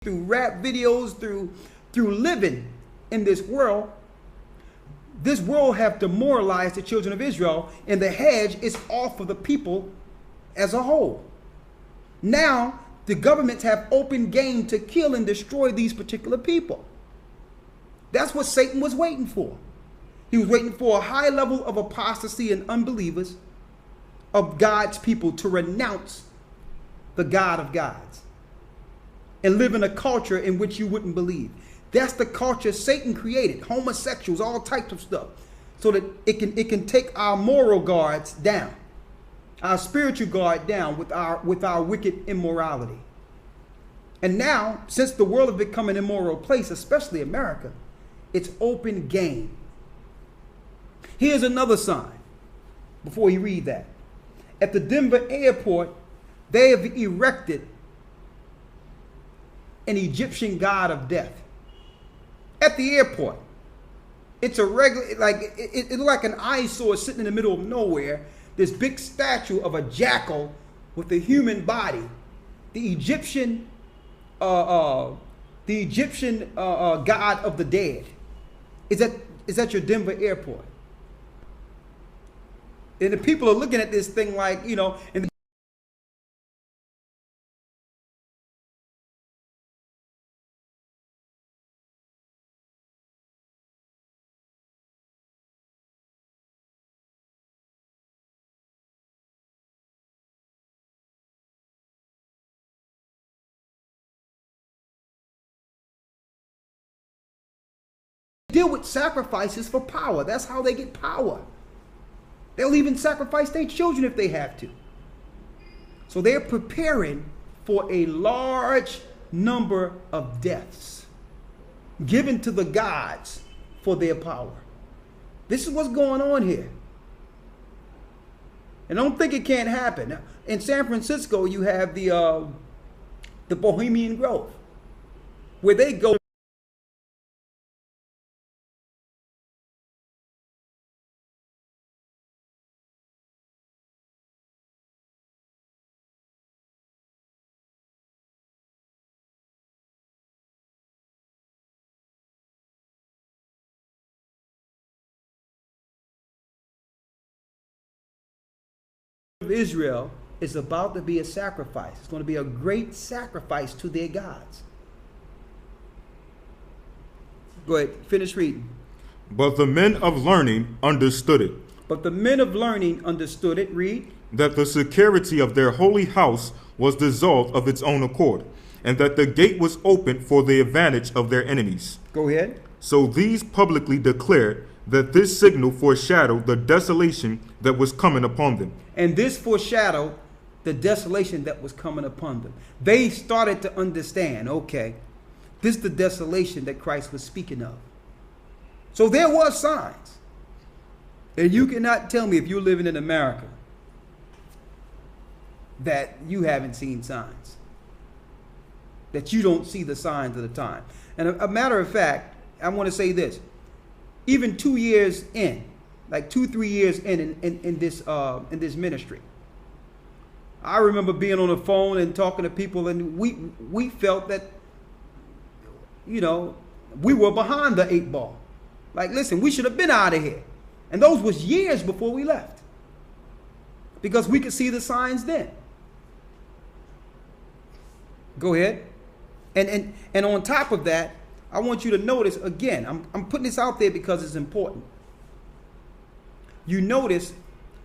Through rap videos, through living in this world have demoralized the children of Israel, and the hedge is off of the people as a whole. Now the governments have open game to kill and destroy these particular people. That's what Satan was waiting for. He was waiting for a high level of apostasy and unbelievers of God's people to renounce the God of gods and live in a culture in which you wouldn't believe. That's the culture Satan created. Homosexuals, all types of stuff, so that it can take our moral guards down, our spiritual guard down with our wicked immorality. And now, since the world has become an immoral place, especially America, it's open game. Here's another sign before you read that. At the Denver airport, they have erected an Egyptian god of death. At the airport. It's a regular, like, it's like an eyesore sitting in the middle of nowhere. This big statue of a jackal with a human body. The Egyptian god of the dead. Is that your Denver airport? And the people are looking at this thing like, and deal with sacrifices for power. That's how they get power. They'll even sacrifice their children if they have to. So they're preparing for a large number of deaths given to the gods for their power. This is what's going on here. And don't think it can't happen. In San Francisco, you have the Bohemian Grove, where they go. Of Israel is about to be a sacrifice. It's going to be a great sacrifice to their gods. Go ahead, finish reading. But the men of learning understood it. But the men of learning understood it. Read. That the security of their holy house was dissolved of its own accord, and that the gate was opened for the advantage of their enemies. Go ahead. So these publicly declared that this signal foreshadowed the desolation that was coming upon them. And this foreshadowed the desolation that was coming upon them. They started to understand, okay, this is the desolation that Christ was speaking of. So there was signs. And you cannot tell me, if you're living in America, that you haven't seen signs, that you don't see the signs of the time. And a matter of fact, I want to say this. Even 2 years in, like 2-3 years in this ministry, I remember being on the phone and talking to people, and we felt that, you know, we were behind the 8 ball. Like, listen, we should have been out of here. And those was years before we left, because we could see the signs then. Go ahead. And on top of that, I want you to notice, again, I'm putting this out there because it's important. You notice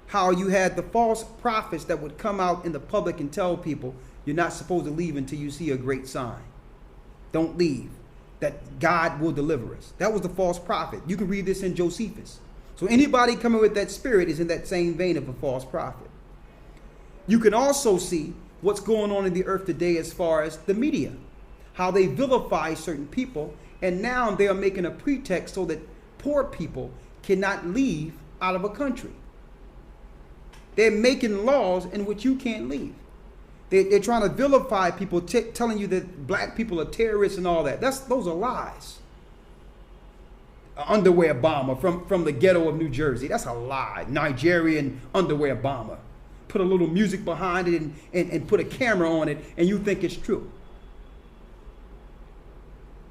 how you had the false prophets that would come out in the public and tell people, you're not supposed to leave until you see a great sign. Don't leave. That God will deliver us. That was the false prophet. You can read this in Josephus. So anybody coming with that spirit is in that same vein of a false prophet. You can also see what's going on in the earth today as far as the media. How they vilify certain people, and now they are making a pretext so that poor people cannot leave out of a country. They're making laws in which you can't leave. They're trying to vilify people, telling you that black people are terrorists and all that. Those are lies. Underwear bomber from the ghetto of New Jersey. That's a lie. Nigerian underwear bomber. Put a little music behind it and put a camera on it, and you think it's true.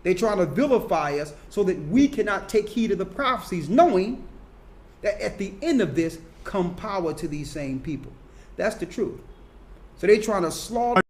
They're trying to vilify us so that we cannot take heed of the prophecies, knowing that at the end of this come power to these same people. That's the truth. So they're trying to slaughter.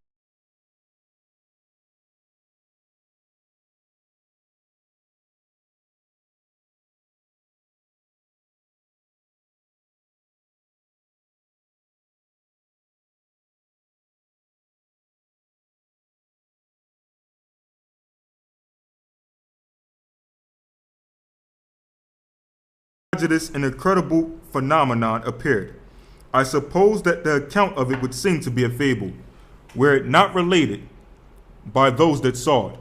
An incredible phenomenon appeared. I suppose that the account of it would seem to be a fable, were it not related by those that saw it,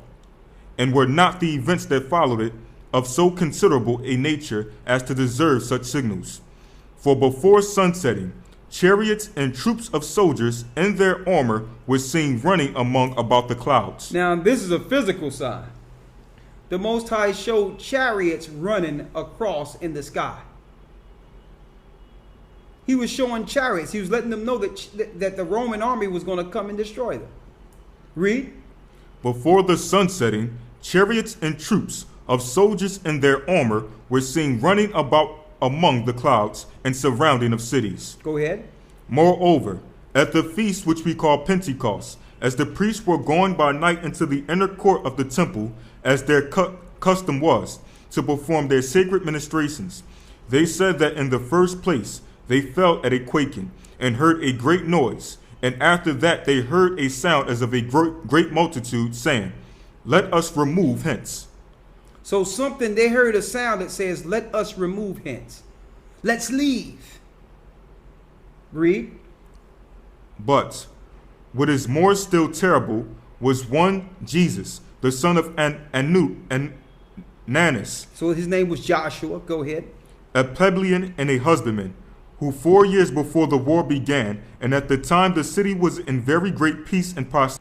and were not the events that followed it of so considerable a nature as to deserve such signals. For before sunsetting, chariots and troops of soldiers in their armor were seen running about the clouds. Now, this is a physical sign. The Most High showed chariots running across in the sky. He was showing chariots. He was letting them know that the Roman army was going to come and destroy them. Read. Before the sunsetting, chariots and troops of soldiers in their armor were seen running about among the clouds and surrounding of cities. Go ahead. Moreover, at the feast which we call Pentecost, as the priests were going by night into the inner court of the temple, as their custom was, to perform their sacred ministrations, they said that in the first place they felt at a quaking, and heard a great noise, and after that they heard a sound as of a great multitude, saying, Let us remove hence. So something, they heard a sound that says, let us remove hence. Let's leave. Read. But what is more still terrible was one Jesus, the son of Nanus, So his name was Joshua. Go ahead. a plebeian and a husbandman, who 4 years before the war began, and at the time the city was in very great peace and prosperity.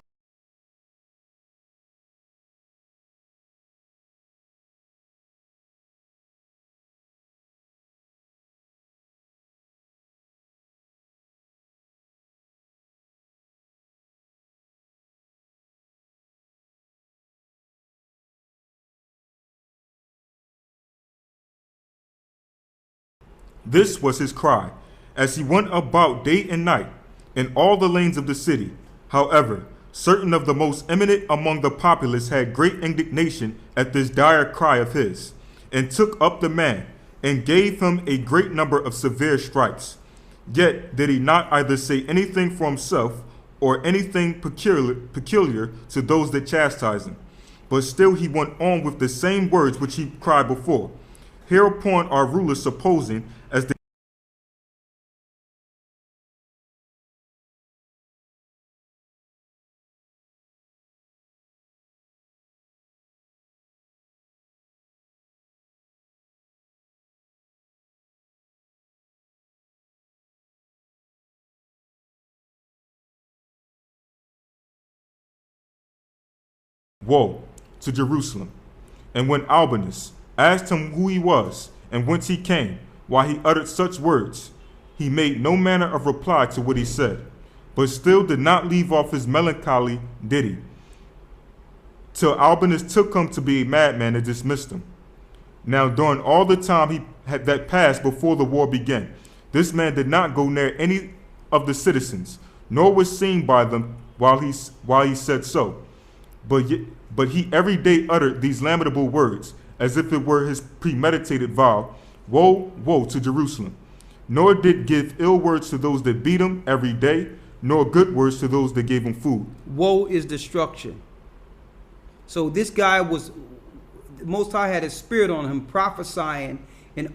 This was his cry, as he went about day and night in all the lanes of the city. However, certain of the most eminent among the populace had great indignation at this dire cry of his, and took up the man, and gave him a great number of severe stripes. Yet did he not either say anything for himself, or anything peculiar to those that chastised him. But still he went on with the same words which he cried before. Hereupon our rulers, supposing as they woe to Jerusalem. And when Albinus asked him who he was, and whence he came, while he uttered such words, he made no manner of reply to what he said, but still did not leave off his melancholy ditty, till Albinus took him to be a madman and dismissed him. Now during all the time he had that passed before the war began, this man did not go near any of the citizens, nor was seen by them while he said so. But he every day uttered these lamentable words, as if it were his premeditated vow, woe, woe to Jerusalem. Nor did give ill words to those that beat him every day, nor good words to those that gave him food. Woe is destruction. So this guy was, the Most High had his spirit on him, prophesying and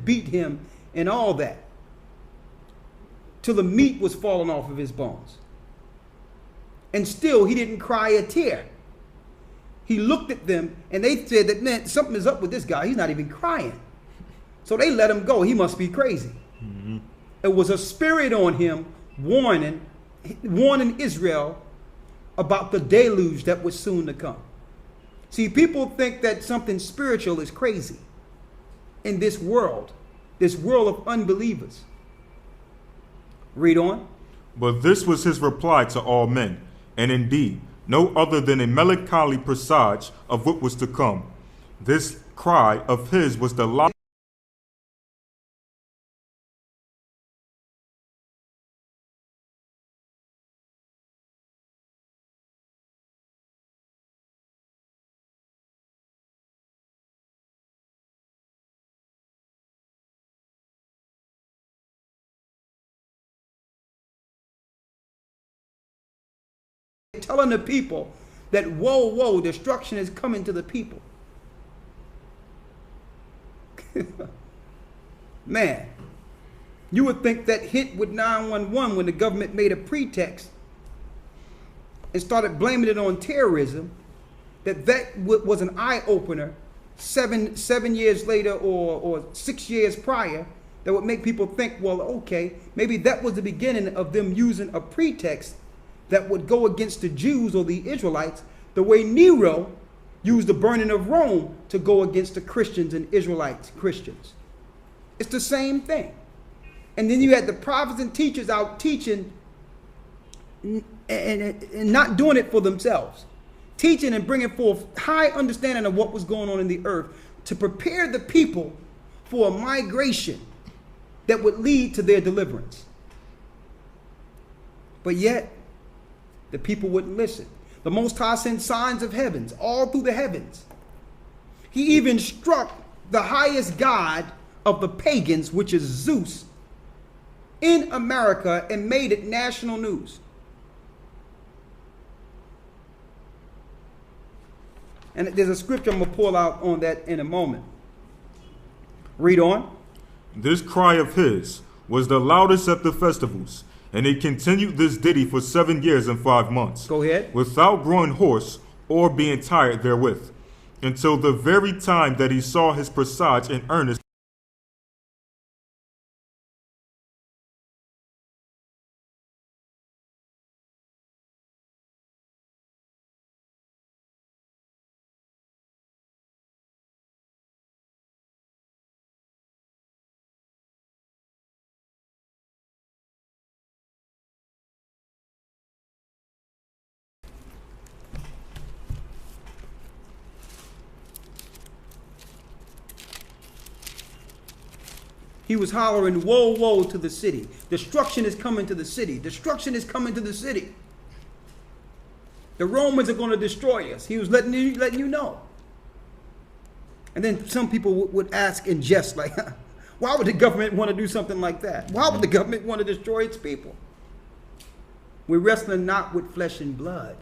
beat him and all that, till the meat was falling off of his bones. And still he didn't cry a tear. He looked at them and they said that, man, something is up with this guy. He's not even crying. So they let him go. He must be crazy. Mm-hmm. It was a spirit on him warning Israel about the deluge that was soon to come. See, people think that something spiritual is crazy in this world of unbelievers. Read on. But this was his reply to all men, and indeed no other than a melancholy presage of what was to come. This cry of his was the lie. Telling the people that woe, woe, destruction is coming to the people. Man, you would think that hit with 911 when the government made a pretext and started blaming it on terrorism, that was an eye-opener 7 years later or 6 years prior, that would make people think, well, okay, maybe that was the beginning of them using a pretext that would go against the Jews or the Israelites, the way Nero used the burning of Rome to go against the Christians and Israelites, Christians. It's the same thing. And then you had the prophets and teachers out teaching and not doing it for themselves. Teaching and bringing forth high understanding of what was going on in the earth to prepare the people for a migration that would lead to their deliverance. But yet, the people wouldn't listen. The Most High sent signs of heavens, all through the heavens. He even struck the highest god of the pagans, which is Zeus, in America and made it national news. And there's a scripture I'm going to pull out on that in a moment. Read on. This cry of his was the loudest at the festivals, and he continued this ditty for 7 years and 5 months. Go ahead. Without growing hoarse or being tired therewith, until the very time that he saw his presage in earnest. He was hollering, woe, woe to the city. Destruction is coming to the city. Destruction is coming to the city. The Romans are going to destroy us. He was letting you know. And then some people would ask in jest, like, why would the government want to do something like that? Why would the government want to destroy its people? We're wrestling not with flesh and blood.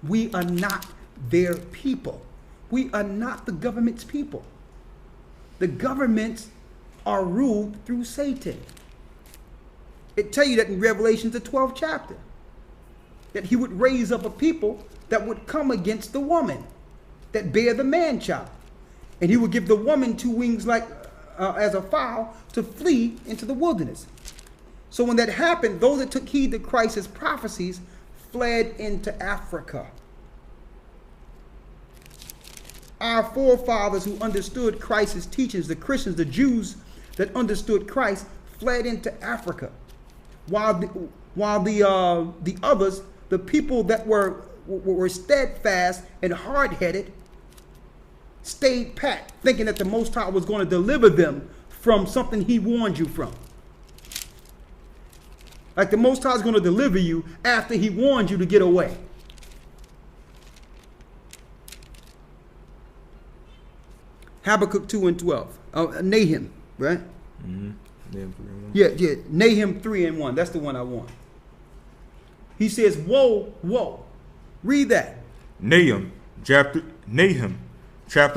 We are not their people. We are not the government's people. The governments are ruled through Satan. It tells you that in Revelation, the 12th chapter, that he would raise up a people that would come against the woman that bear the man child, and he would give the woman 2 wings like as a fowl to flee into the wilderness. So when that happened, those that took heed to Christ's prophecies fled into Africa. Our forefathers who understood Christ's teachings, the Christians, the Jews that understood Christ, fled into Africa, while the others, the people that were steadfast and hard-headed, stayed pat, thinking that the Most High was going to deliver them from something he warned you from. Like the Most High is going to deliver you after he warned you to get away. Habakkuk 2 and 12. Nahum, right? Mm-hmm. Nahum 3 and 1. Yeah. Nahum 3 and 1. That's the one I want. He says, woe, woe. Read that. Nahum, chapter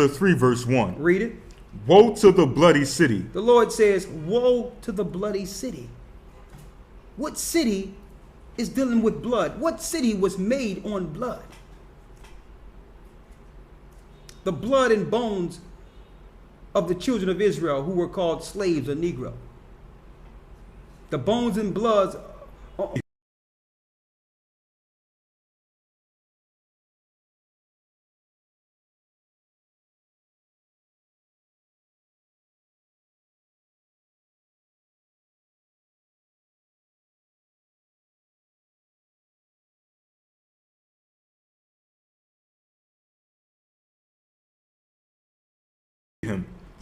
3, verse 1. Read it. Woe to the bloody city. The Lord says, woe to the bloody city. What city is dealing with blood? What city was made on blood? The blood and bones of the children of Israel who were called slaves or Negro. The bones and bloods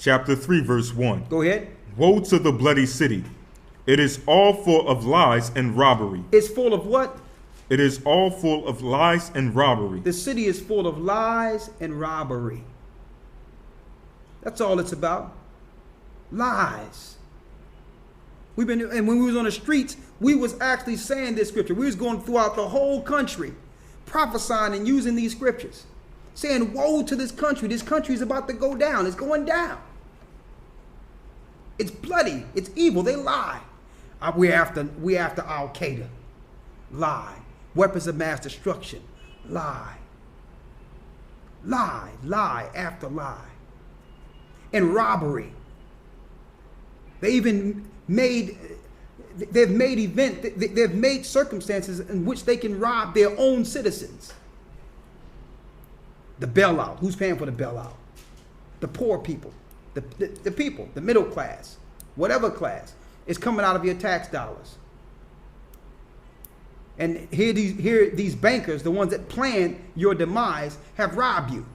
Chapter 3, verse 1. Go ahead. Woe to the bloody city. It is all full of lies and robbery. It's full of what? It is all full of lies and robbery. The city is full of lies and robbery. That's all it's about. Lies. And when we was on the streets, we was actually saying this scripture. We was going throughout the whole country, prophesying and using these scriptures, saying, woe to this country. This country is about to go down. It's going down. It's bloody. It's evil. They lie. We're after Al-Qaeda. Lie. Weapons of mass destruction. Lie. Lie. Lie after lie. And robbery. They've made circumstances in which they can rob their own citizens. The bailout. Who's paying for the bailout? The poor people. The people, the middle class, whatever class, is coming out of your tax dollars. And here these bankers, the ones that plan your demise, have robbed you.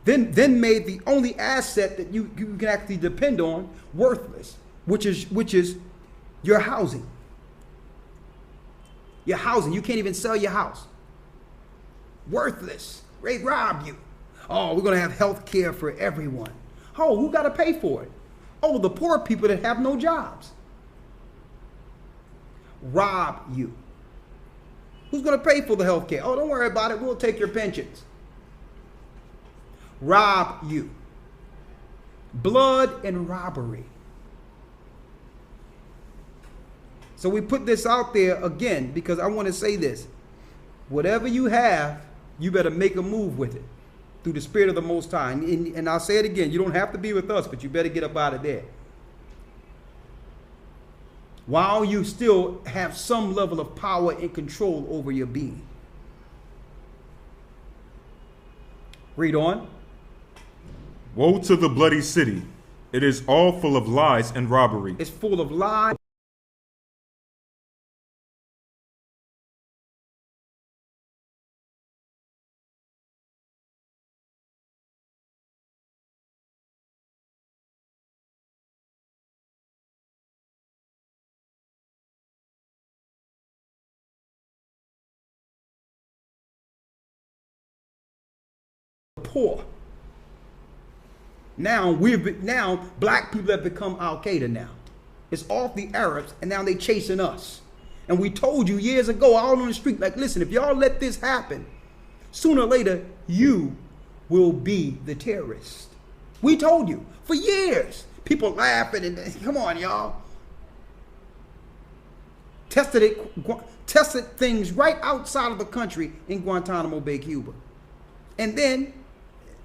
Then made the only asset that you can actually depend on worthless, which is your housing. Your housing, you can't even sell your house. Worthless. They rob you. Oh, we're going to have health care for everyone. Oh, who got to pay for it? Oh, the poor people that have no jobs. Rob you. Who's going to pay for the health care? Oh, don't worry about it. We'll take your pensions. Rob you. Blood and robbery. So we put this out there again because I want to say this. Whatever you have, you better make a move with it through the Spirit of the Most High. And I'll say it again. You don't have to be with us, but you better get up out of there. While you still have some level of power and control over your being. Read on. Woe to the bloody city. It is all full of lies and robbery. It's full of lies. Poor. Now black people have become Al-Qaeda now. It's off the Arabs and now they chasing us. And we told you years ago out on the street, like, listen, if y'all let this happen, sooner or later you will be the terrorist. We told you for years. People laughing and come on, y'all. Tested things right outside of the country in Guantanamo Bay, Cuba. And then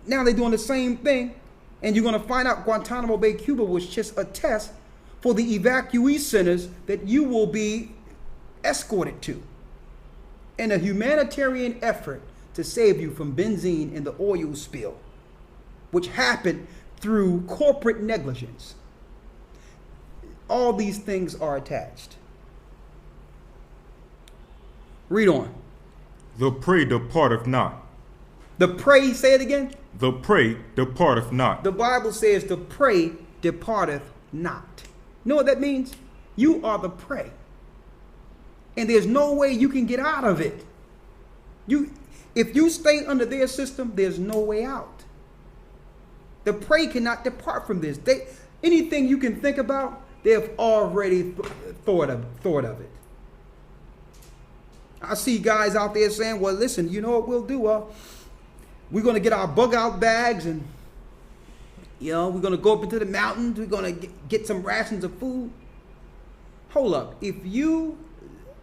now they're doing the same thing, and you're going to find out Guantanamo Bay, Cuba was just a test for the evacuee centers that you will be escorted to in a humanitarian effort to save you from benzene in the oil spill, which happened through corporate negligence. All these things are attached. Read on. The prey departeth not. The prey, say it again. The prey departeth not. The Bible says the prey departeth not. You know what that means? You are the prey. And there's no way you can get out of it. If you stay under their system, there's no way out. The prey cannot depart from this. Anything you can think about, they've already thought of it. I see guys out there saying, well, listen, you know what we'll do? We're going to get our bug out bags and, we're going to go up into the mountains. We're going to get some rations of food. Hold up. If you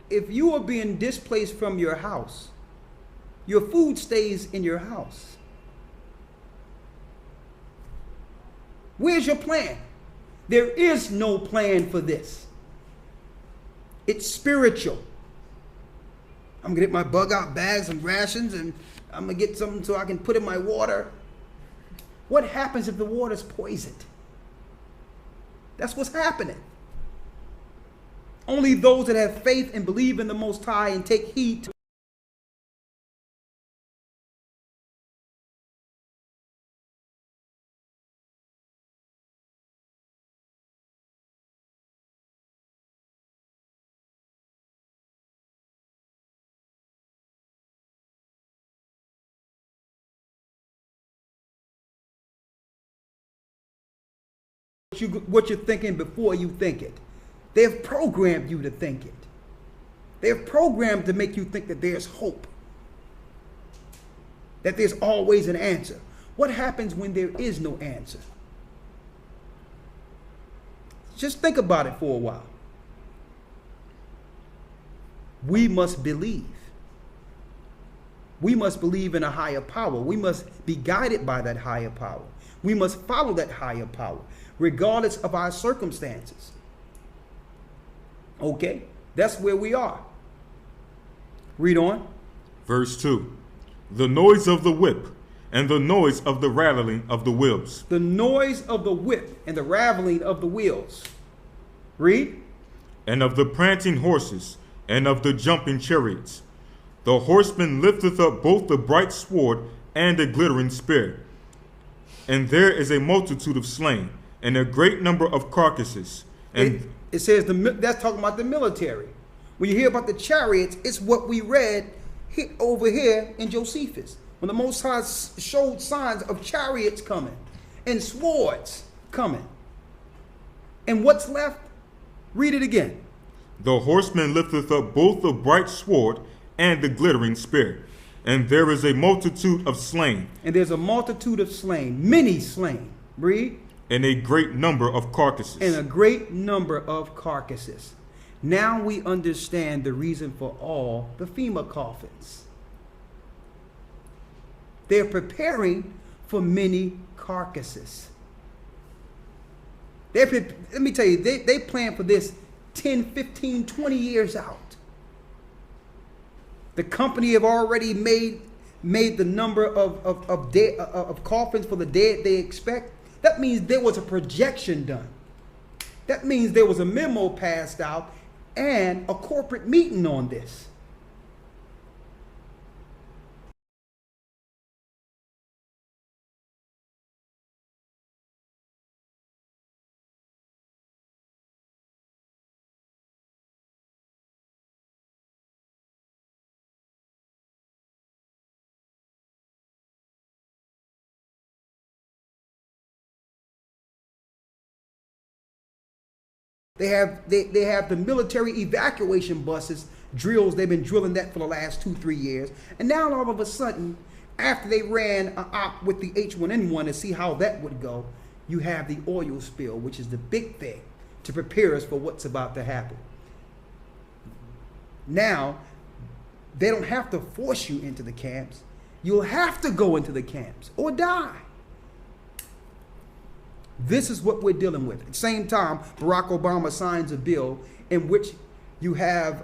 are being displaced from your house, your food stays in your house. Where's your plan? There is no plan for this. It's spiritual. I'm going to get my bug out bags and rations, and I'm going to get something so I can put in my water. What happens if the water's poisoned? That's what's happening. Only those that have faith and believe in the Most High and take heed to what you're thinking before you think it. They've programmed you to think it. They're programmed to make you think that there's hope, that there's always an answer. What happens when there is no answer? Just think about it for a while. We must believe. We must believe in a higher power. We must be guided by that higher power. We must follow that higher power, regardless of our circumstances. Okay? That's where we are. Read on. Verse 2. The noise of the whip and the noise of the rattling of the wheels. The noise of the whip and the rattling of the wheels. Read. And of the prancing horses and of the jumping chariots. The horseman lifteth up both the bright sword and the glittering spear. And there is a multitude of slain, and a great number of carcasses. And it says that's talking about the military. When you hear about the chariots, it's what we read over here in Josephus. When the Most High showed signs of chariots coming and swords coming. And what's left? Read it again. The horseman lifteth up both the bright sword and the glittering spear. And there is a multitude of slain. And there's a multitude of slain, many slain. Read. And a great number of carcasses. And a great number of carcasses. Now we understand the reason for all the FEMA coffins. They're preparing for many carcasses. Let me tell you, they plan for this 10, 15, 20 years out. The company have already made the number of coffins for the dead they expect. That means there was a projection done. That means there was a memo passed out and a corporate meeting on this. They have the military evacuation buses, drills. They've been drilling that for the last 2-3 years. And now all of a sudden, after they ran an op with the H1N1 to see how that would go, you have the oil spill, which is the big thing to prepare us for what's about to happen. Now, they don't have to force you into the camps. You'll have to go into the camps or die. This is what we're dealing with. At the same time, Barack Obama signs a bill in which you have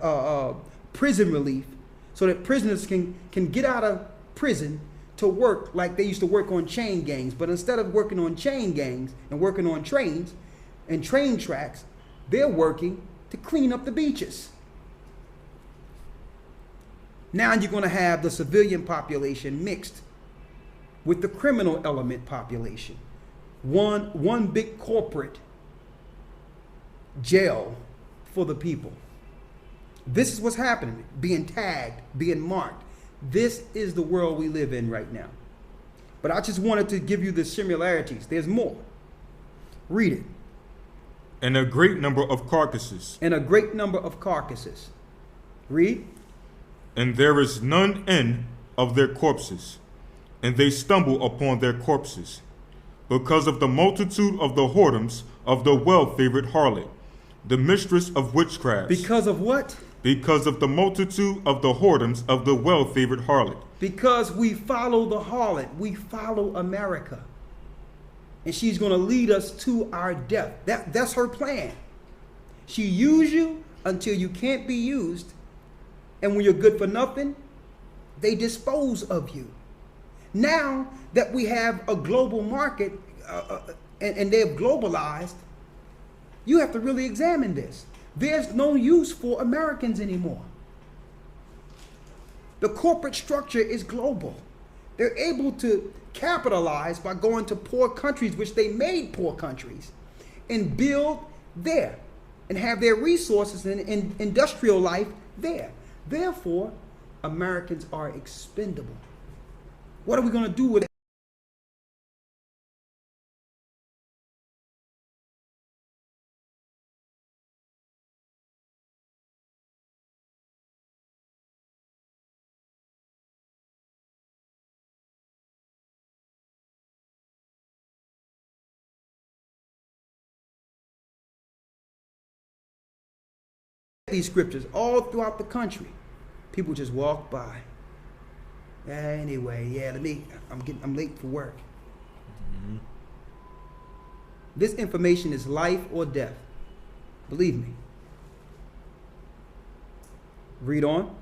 prison relief so that prisoners can get out of prison to work like they used to work on chain gangs. But instead of working on chain gangs and working on trains and train tracks, they're working to clean up the beaches. Now you're going to have the civilian population mixed with the criminal element population. One big corporate jail for the people. This is what's happening, being tagged, being marked. This is the world we live in right now. But I just wanted to give you the similarities. There's more. Read it. And a great number of carcasses. And a great number of carcasses. Read. And there is none end of their corpses, and they stumble upon their corpses, because of the multitude of the whoredoms of the well-favored harlot, the mistress of witchcraft. Because of what? Because of the multitude of the whoredoms of the well-favored harlot. Because we follow the harlot. We follow America. And she's going to lead us to our death. That's her plan. She use you until you can't be used. And when you're good for nothing, they dispose of you. Now that we have a global market and they've globalized, you have to really examine this. There's no use for Americans anymore. The corporate structure is global. They're able to capitalize by going to poor countries, which they made poor countries, and build there and have their resources and industrial life there. Therefore, Americans are expendable. What are we going to do with it? These scriptures all throughout the country. People just walk by. Anyway, yeah, I'm late for work. Mm-hmm. This information is life or death. Believe me. Read on.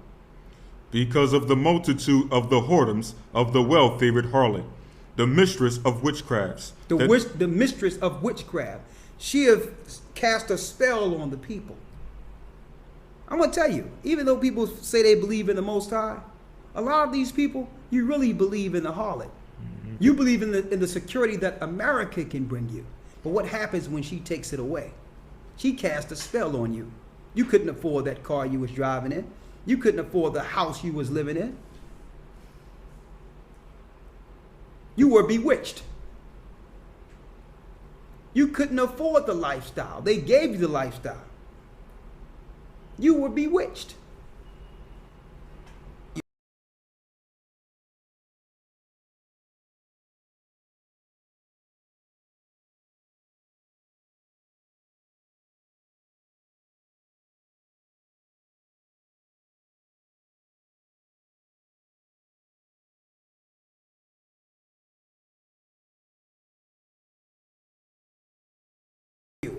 Because of the multitude of the whoredoms of the well-favored harlot, the mistress of witchcrafts. The mistress of witchcraft. She have cast a spell on the people. I'm going to tell you, even though people say they believe in the Most High, a lot of these people, you really believe in the harlot. Mm-hmm. You believe in the security that America can bring you. But what happens when she takes it away? She casts a spell on you. You couldn't afford that car you was driving in. You couldn't afford the house you was living in. You were bewitched. You couldn't afford the lifestyle. They gave you the lifestyle. You were bewitched.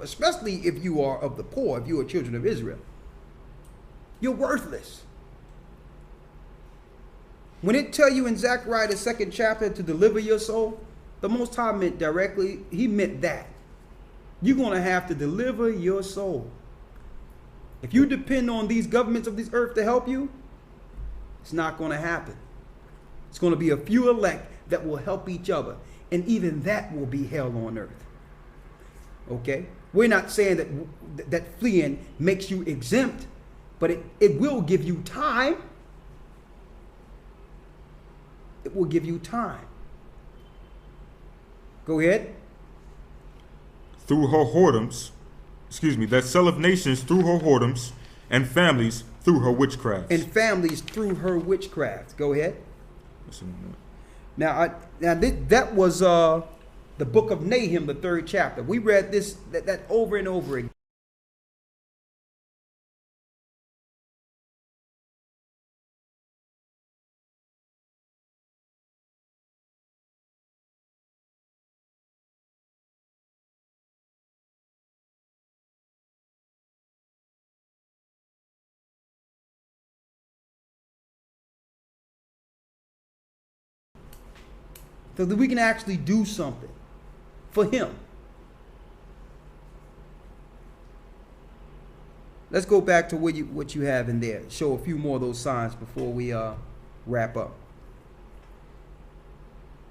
Especially if you are of the poor, if you are children of Israel. You're worthless. When it tell you in Zechariah the 2nd chapter to deliver your soul, the Most High meant directly, he meant that. You're going to have to deliver your soul. If you depend on these governments of this earth to help you, it's not going to happen. It's going to be a few elect that will help each other. And even that will be hell on earth. Okay? We're not saying that fleeing makes you exempt, but it will give you time. It will give you time. Go ahead. Through her whoredoms, that selleth nations through her whoredoms, and families through her witchcraft. And families through her witchcraft. Go ahead. Now, that was the book of Nahum, the 3rd chapter. We read that over and over again. So that we can actually do something for him. Let's go back to what you have in there. Show a few more of those signs before we wrap up.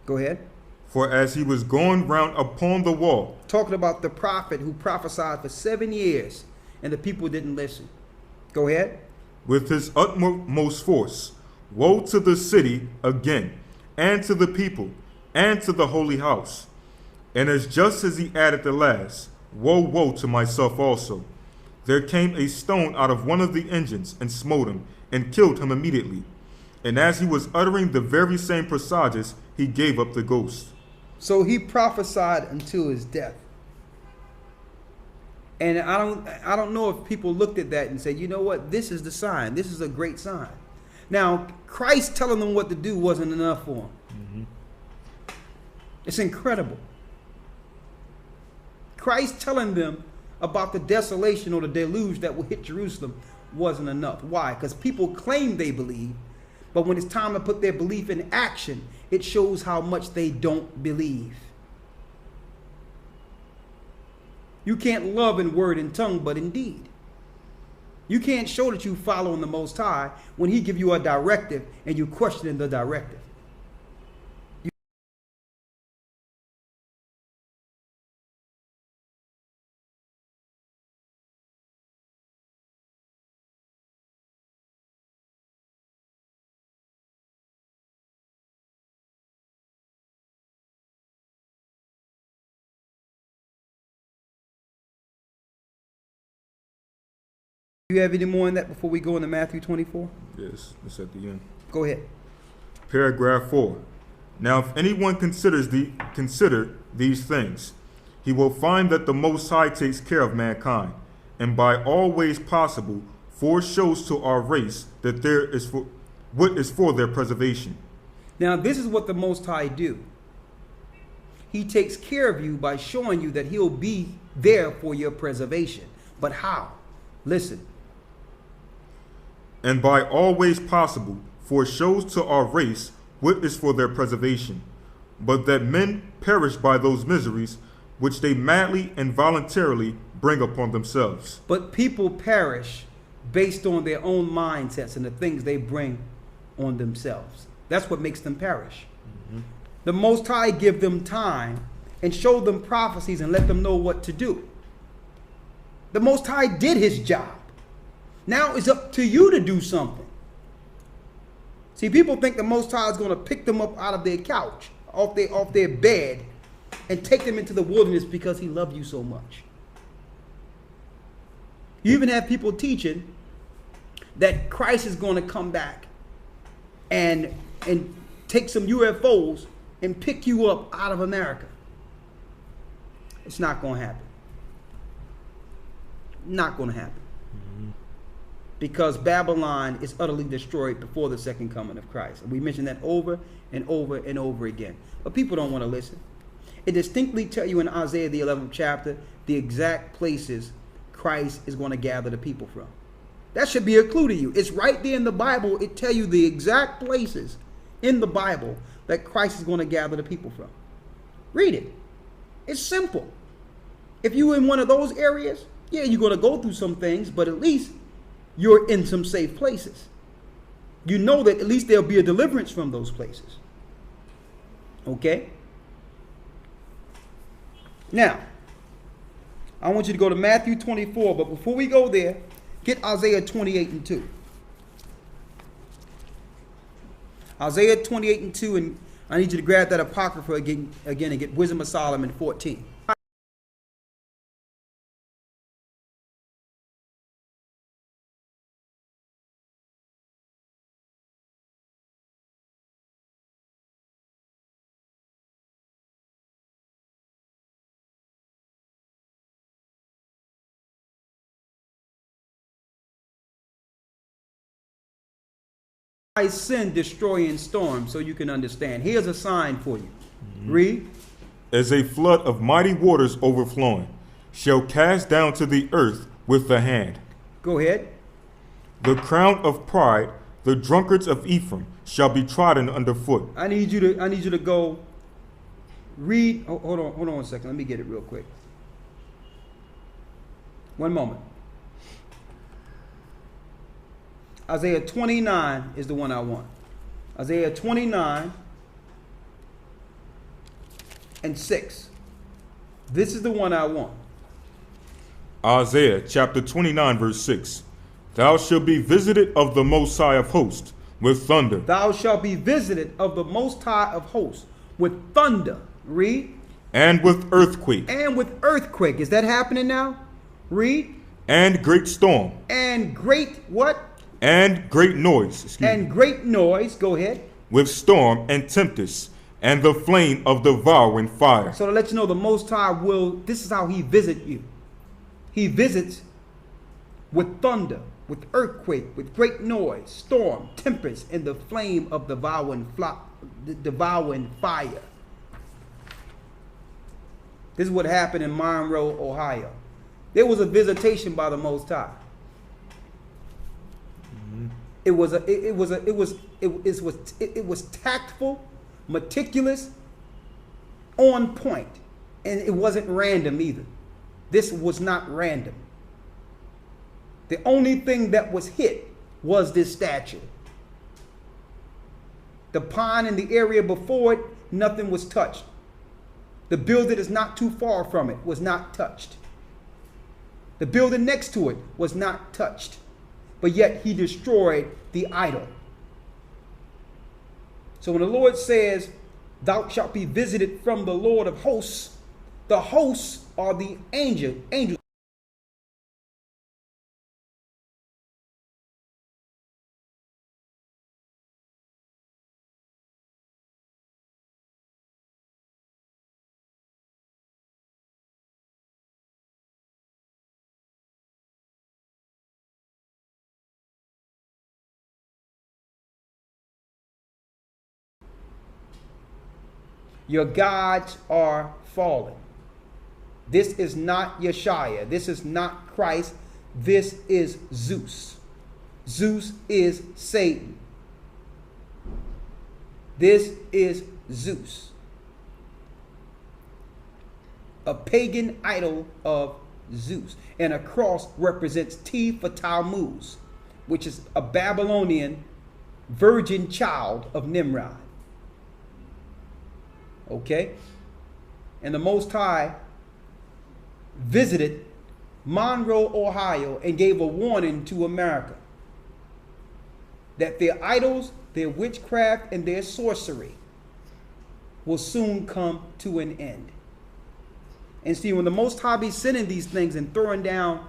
Go ahead. For as he was going round upon the wall. Talking about the prophet who prophesied for 7 years and the people didn't listen. Go ahead. With his utmost force. Woe to the city again, and to the people, and to the holy house. And as just as he added the last, woe, woe to myself also. There came a stone out of one of the engines and smote him and killed him immediately. And as he was uttering the very same presages, he gave up the ghost. So he prophesied until his death. And I don't know if people looked at that and said, you know what, this is the sign. This is a great sign. Now, Christ telling them what to do wasn't enough for them. Mm-hmm. It's incredible. Christ telling them about the desolation or the deluge that will hit Jerusalem wasn't enough. Why? Because people claim they believe, but when it's time to put their belief in action, it shows how much they don't believe. You can't love in word and tongue, but in deed. You can't show that you following the Most High when he give you a directive and you questioning the directive. Do you have any more on that before we go into Matthew 24? Yes, it's at the end. Go ahead. Paragraph 4. Now, if anyone consider these things, he will find that the Most High takes care of mankind, and by all ways possible foreshows to our race that there is what is for their preservation. Now, this is what the Most High do. He takes care of you by showing you that he'll be there for your preservation. But how? Listen. And by all ways possible foreshows to our race what is for their preservation, but that men perish by those miseries which they madly and voluntarily bring upon themselves. But people perish based on their own mindsets and the things they bring on themselves. That's what makes them perish. Mm-hmm. The Most High give them time and show them prophecies and let them know what to do. The Most High did his job. Now it's up to you to do something. See, people think the Most High is going to pick them up out of their couch, off their bed, and take them into the wilderness because he loved you so much. You even have people teaching that Christ is going to come back and take some UFOs and pick you up out of America. It's not going to happen. Not going to happen. Because Babylon is utterly destroyed before the second coming of Christ. And we mentioned that over and over and over again. But people don't want to listen. It distinctly tells you in Isaiah the 11th chapter the exact places Christ is going to gather the people from. That should be a clue to you. It's right there in the Bible. It tells you the exact places in the Bible that Christ is going to gather the people from. Read it. It's simple. If you're in one of those areas, yeah, you're going to go through some things, but at least you're in some safe places. You know that at least there'll be a deliverance from those places. Okay? Now, I want you to go to Matthew 24, but before we go there, get Isaiah 28 and 2. Isaiah 28 and 2, and I need you to grab that Apocrypha again and get Wisdom of Solomon 14. Send destroying storm so you can understand. Here's a sign for you. Read. As a flood of mighty waters overflowing shall cast down to the earth with the hand. Go ahead. The crown of pride, the drunkards of Ephraim, shall be trodden underfoot. I need you to go read. Oh, hold on 1 second. Let me get it real quick. One moment. Isaiah 29 is the one I want. Isaiah 29 and 6. This is the one I want. Isaiah chapter 29 verse 6. Thou shalt be visited of the Most High of hosts with thunder. Thou shalt be visited of the Most High of hosts with thunder. Read. And with earthquake. And with earthquake. Is that happening now? Read. And great storm. And great what? And great noise. And great noise. Go ahead. With storm and tempest, and the flame of devouring fire. So to let you know, the Most High this is how he visits you. He visits with thunder, with earthquake, with great noise, storm, tempest, and the flame of devouring fire. This is what happened in Monroe, Ohio. There was a visitation by the Most High. It was tactful, meticulous, on point, and it wasn't random either. This was not random. The only thing that was hit was this statue. The pond in the area before it, nothing was touched. The building that is not too far from it was not touched. The building next to it was not touched. But yet he destroyed the idol. So when the Lord says, thou shalt be visited from the Lord of hosts, the hosts are the angels. Your gods are fallen. This is not Yeshua. This is not Christ. This is Zeus. Zeus is Satan. This is Zeus, a pagan idol of Zeus. And a cross represents T for Tammuz, which is a Babylonian virgin child of Nimrod. Okay? And the Most High visited Monroe, Ohio, and gave a warning to America that their idols, their witchcraft, and their sorcery will soon come to an end. And see, when the Most High be sending these things and throwing down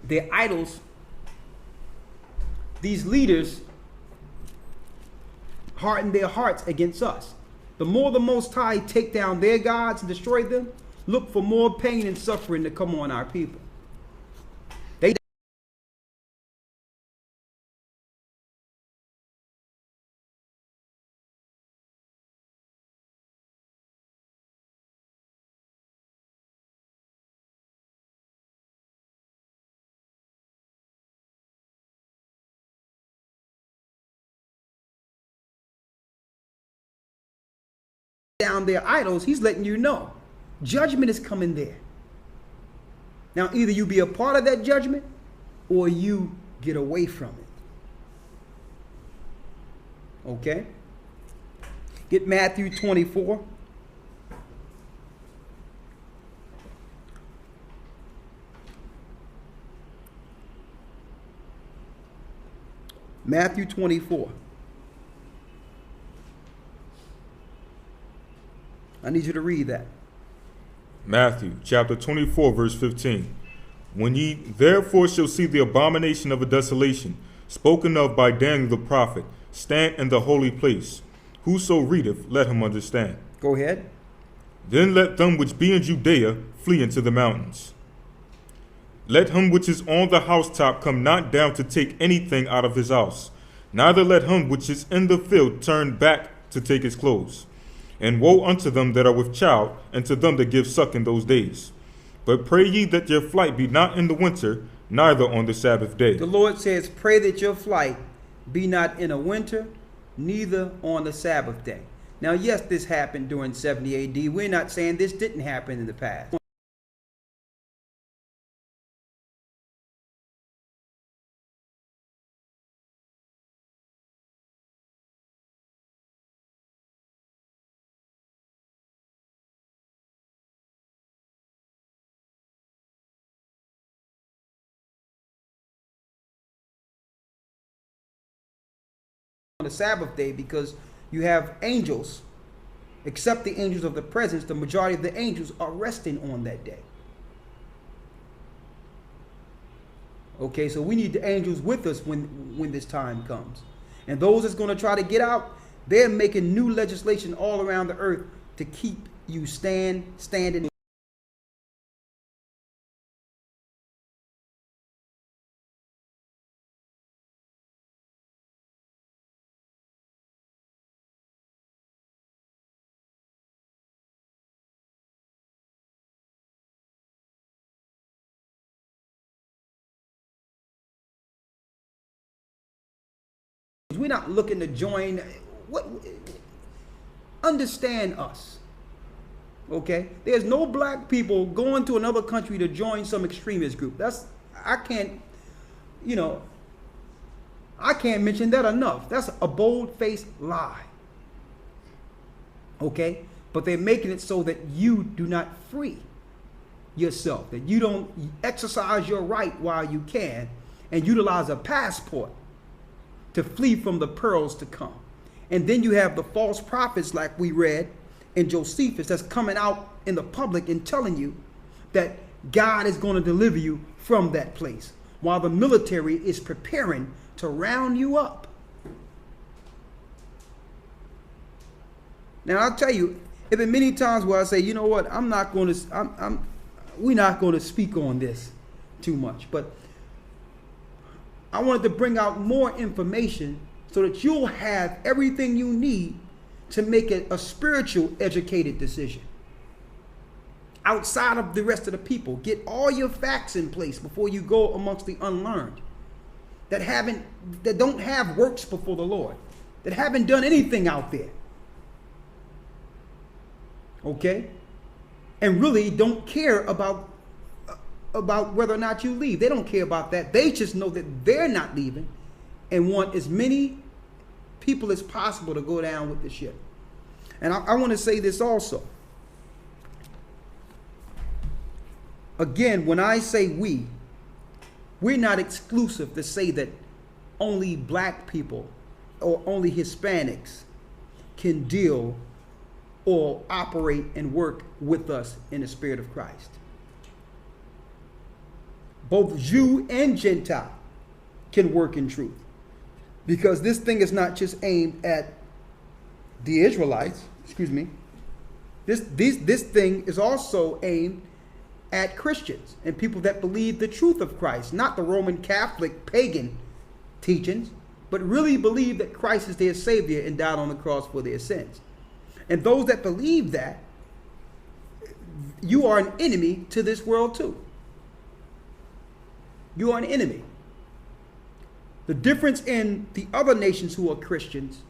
their idols, these leaders harden their hearts against us. The more the Most High take down their gods and destroy them, look for more pain and suffering to come on our people. They down their idols, he's letting you know judgment is coming there. Now, either you be a part of that judgment or you get away from it. Okay? Get Matthew 24. Matthew 24. I need you to read that. Matthew chapter 24, verse 15. When ye therefore shall see the abomination of a desolation, spoken of by Daniel the prophet, stand in the holy place. Whoso readeth, let him understand. Go ahead. Then let them which be in Judea flee into the mountains. Let him which is on the housetop come not down to take anything out of his house, neither let him which is in the field turn back to take his clothes. And woe unto them that are with child, and to them that give suck in those days. But pray ye that your flight be not in the winter, neither on the Sabbath day. The Lord says, pray that your flight be not in a winter, neither on the Sabbath day. Now, yes, this happened during 70 AD. We're not saying this didn't happen in the past. On the Sabbath day, because you have angels, except the angels of the presence, the majority of the angels are resting on that day. Okay, so we need the angels with us when this time comes. And those that's going to try to get out, they're making new legislation all around the earth to keep you standing. We're not looking to join. Understand us. Okay? There's no black people going to another country to join some extremist group. I can't mention that enough. That's a bold-faced lie. Okay? But they're making it so that you do not free yourself, that you don't exercise your right while you can and utilize a passport to flee from the pearls to come. And then you have the false prophets like we read in Josephus that's coming out in the public and telling you that God is going to deliver you from that place while the military is preparing to round you up. Now I'll tell you, there have been many times where I say, you know what, we're not going to speak on this too much, but I wanted to bring out more information so that you'll have everything you need to make a spiritual, educated decision. Outside of the rest of the people, get all your facts in place before you go amongst the unlearned that don't have works before the Lord, that haven't done anything out there. Okay? And really don't care about whether or not you leave. They don't care about that. They just know that they're not leaving and want as many people as possible to go down with the ship. And I want to say this also. Again, when I say we, we're not exclusive to say that only black people or only Hispanics can deal or operate and work with us in the Spirit of Christ. Both Jew and Gentile can work in truth. Because this thing is not just aimed at the Israelites, This thing is also aimed at Christians and people that believe the truth of Christ, not the Roman Catholic pagan teachings, but really believe that Christ is their Savior and died on the cross for their sins. And those that believe that, you are an enemy to this world too. You are an enemy. The difference in the other nations who are Christians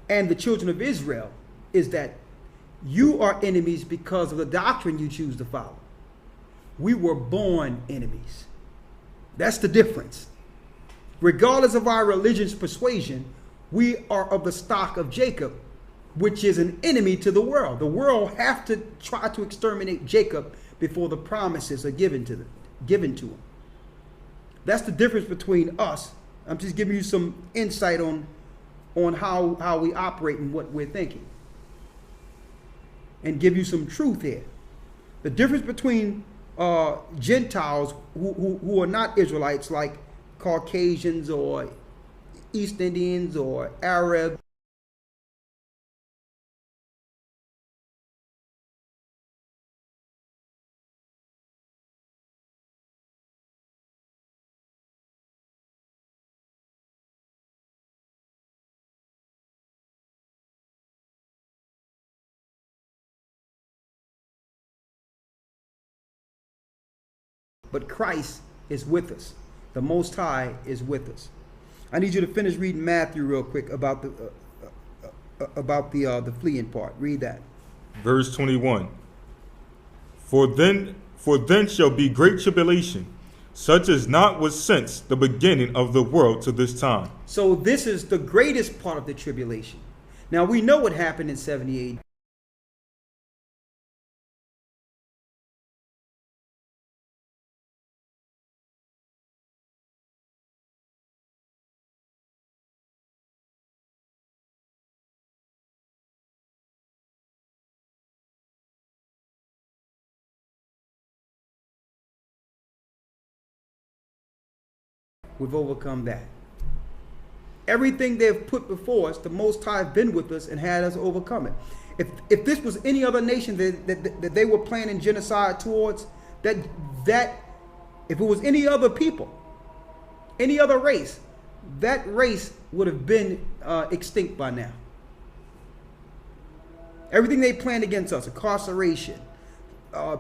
and the children of Israel is that you are enemies because of the doctrine you choose to follow. We were born enemies. That's the difference. Regardless of our religion's persuasion, we are of the stock of Jacob, which is an enemy to the world. The world have to try to exterminate Jacob before the promises are given to him. That's the difference between us. I'm just giving you some insight on how we operate and what we're thinking, and give you some truth here. The difference between Gentiles who are not Israelites, like Caucasians or East Indians or Arab, but Christ is with us. The Most High is with us. I need you to finish reading Matthew real quick about the fleeing part. Read that. Verse 21. For then shall be great tribulation, such as not was since the beginning of the world to this time. So this is the greatest part of the tribulation. Now we know what happened in 70 AD. We've overcome that. Everything they've put before us, the Most High have been with us and had us overcome it. If this was any other nation that they were planning genocide towards, that if it was any other people, any other race, that race would have been extinct by now. Everything they planned against us, incarceration,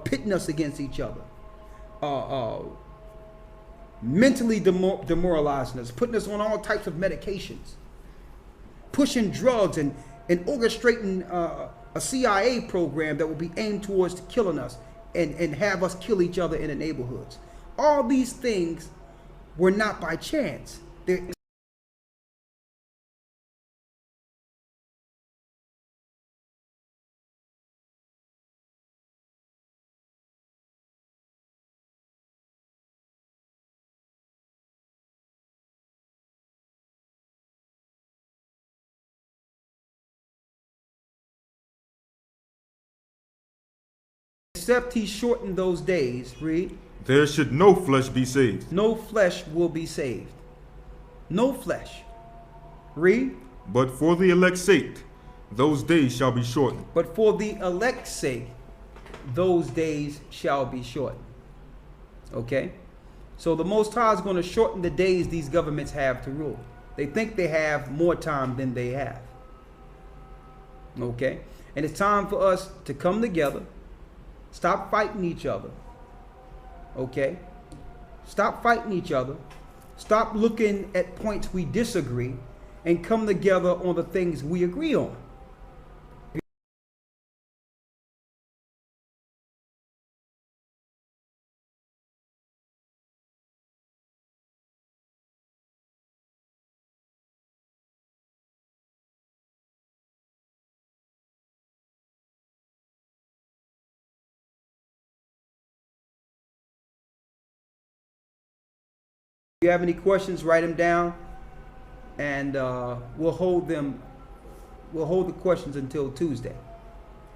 pitting us against each other, mentally demoralizing us, putting us on all types of medications, pushing drugs and orchestrating a CIA program that would be aimed towards killing us and have us kill each other in the neighborhoods. All these things were not by chance. They're except he shortened those days, read. There should no flesh be saved. No flesh will be saved. No flesh. Read. But for the elect's sake, those days shall be shortened. But for the elect's sake, those days shall be shortened. Okay? So the Most High is going to shorten the days these governments have to rule. They think they have more time than they have. Okay? And it's time for us to come together. Stop fighting each other. Okay? Stop fighting each other. Stop looking at points we disagree and come together on the things we agree on. you have any questions, write them down, and we'll hold the questions until Tuesday.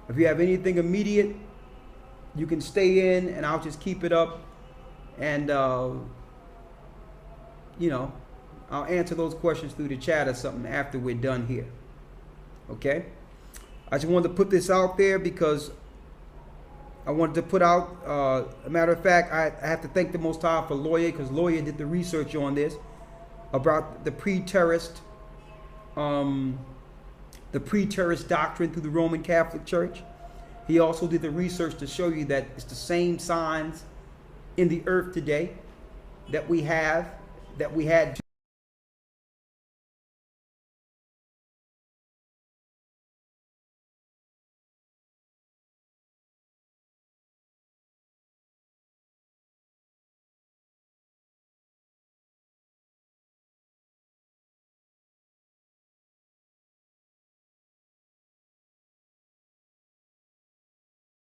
If you have anything immediate, you can stay in, and I'll just keep it up, and you know, I'll answer those questions through the chat or something after we're done here. Okay? I just wanted to put this out there because I wanted to put out, a matter of fact, I have to thank the Most High for Lawyer, because Lawyer did the research on this about the pre-terrorist doctrine through the Roman Catholic Church. He also did the research to show you that it's the same signs in the earth today that we had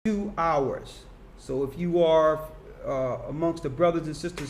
2 hours. So if you are amongst the brothers and sisters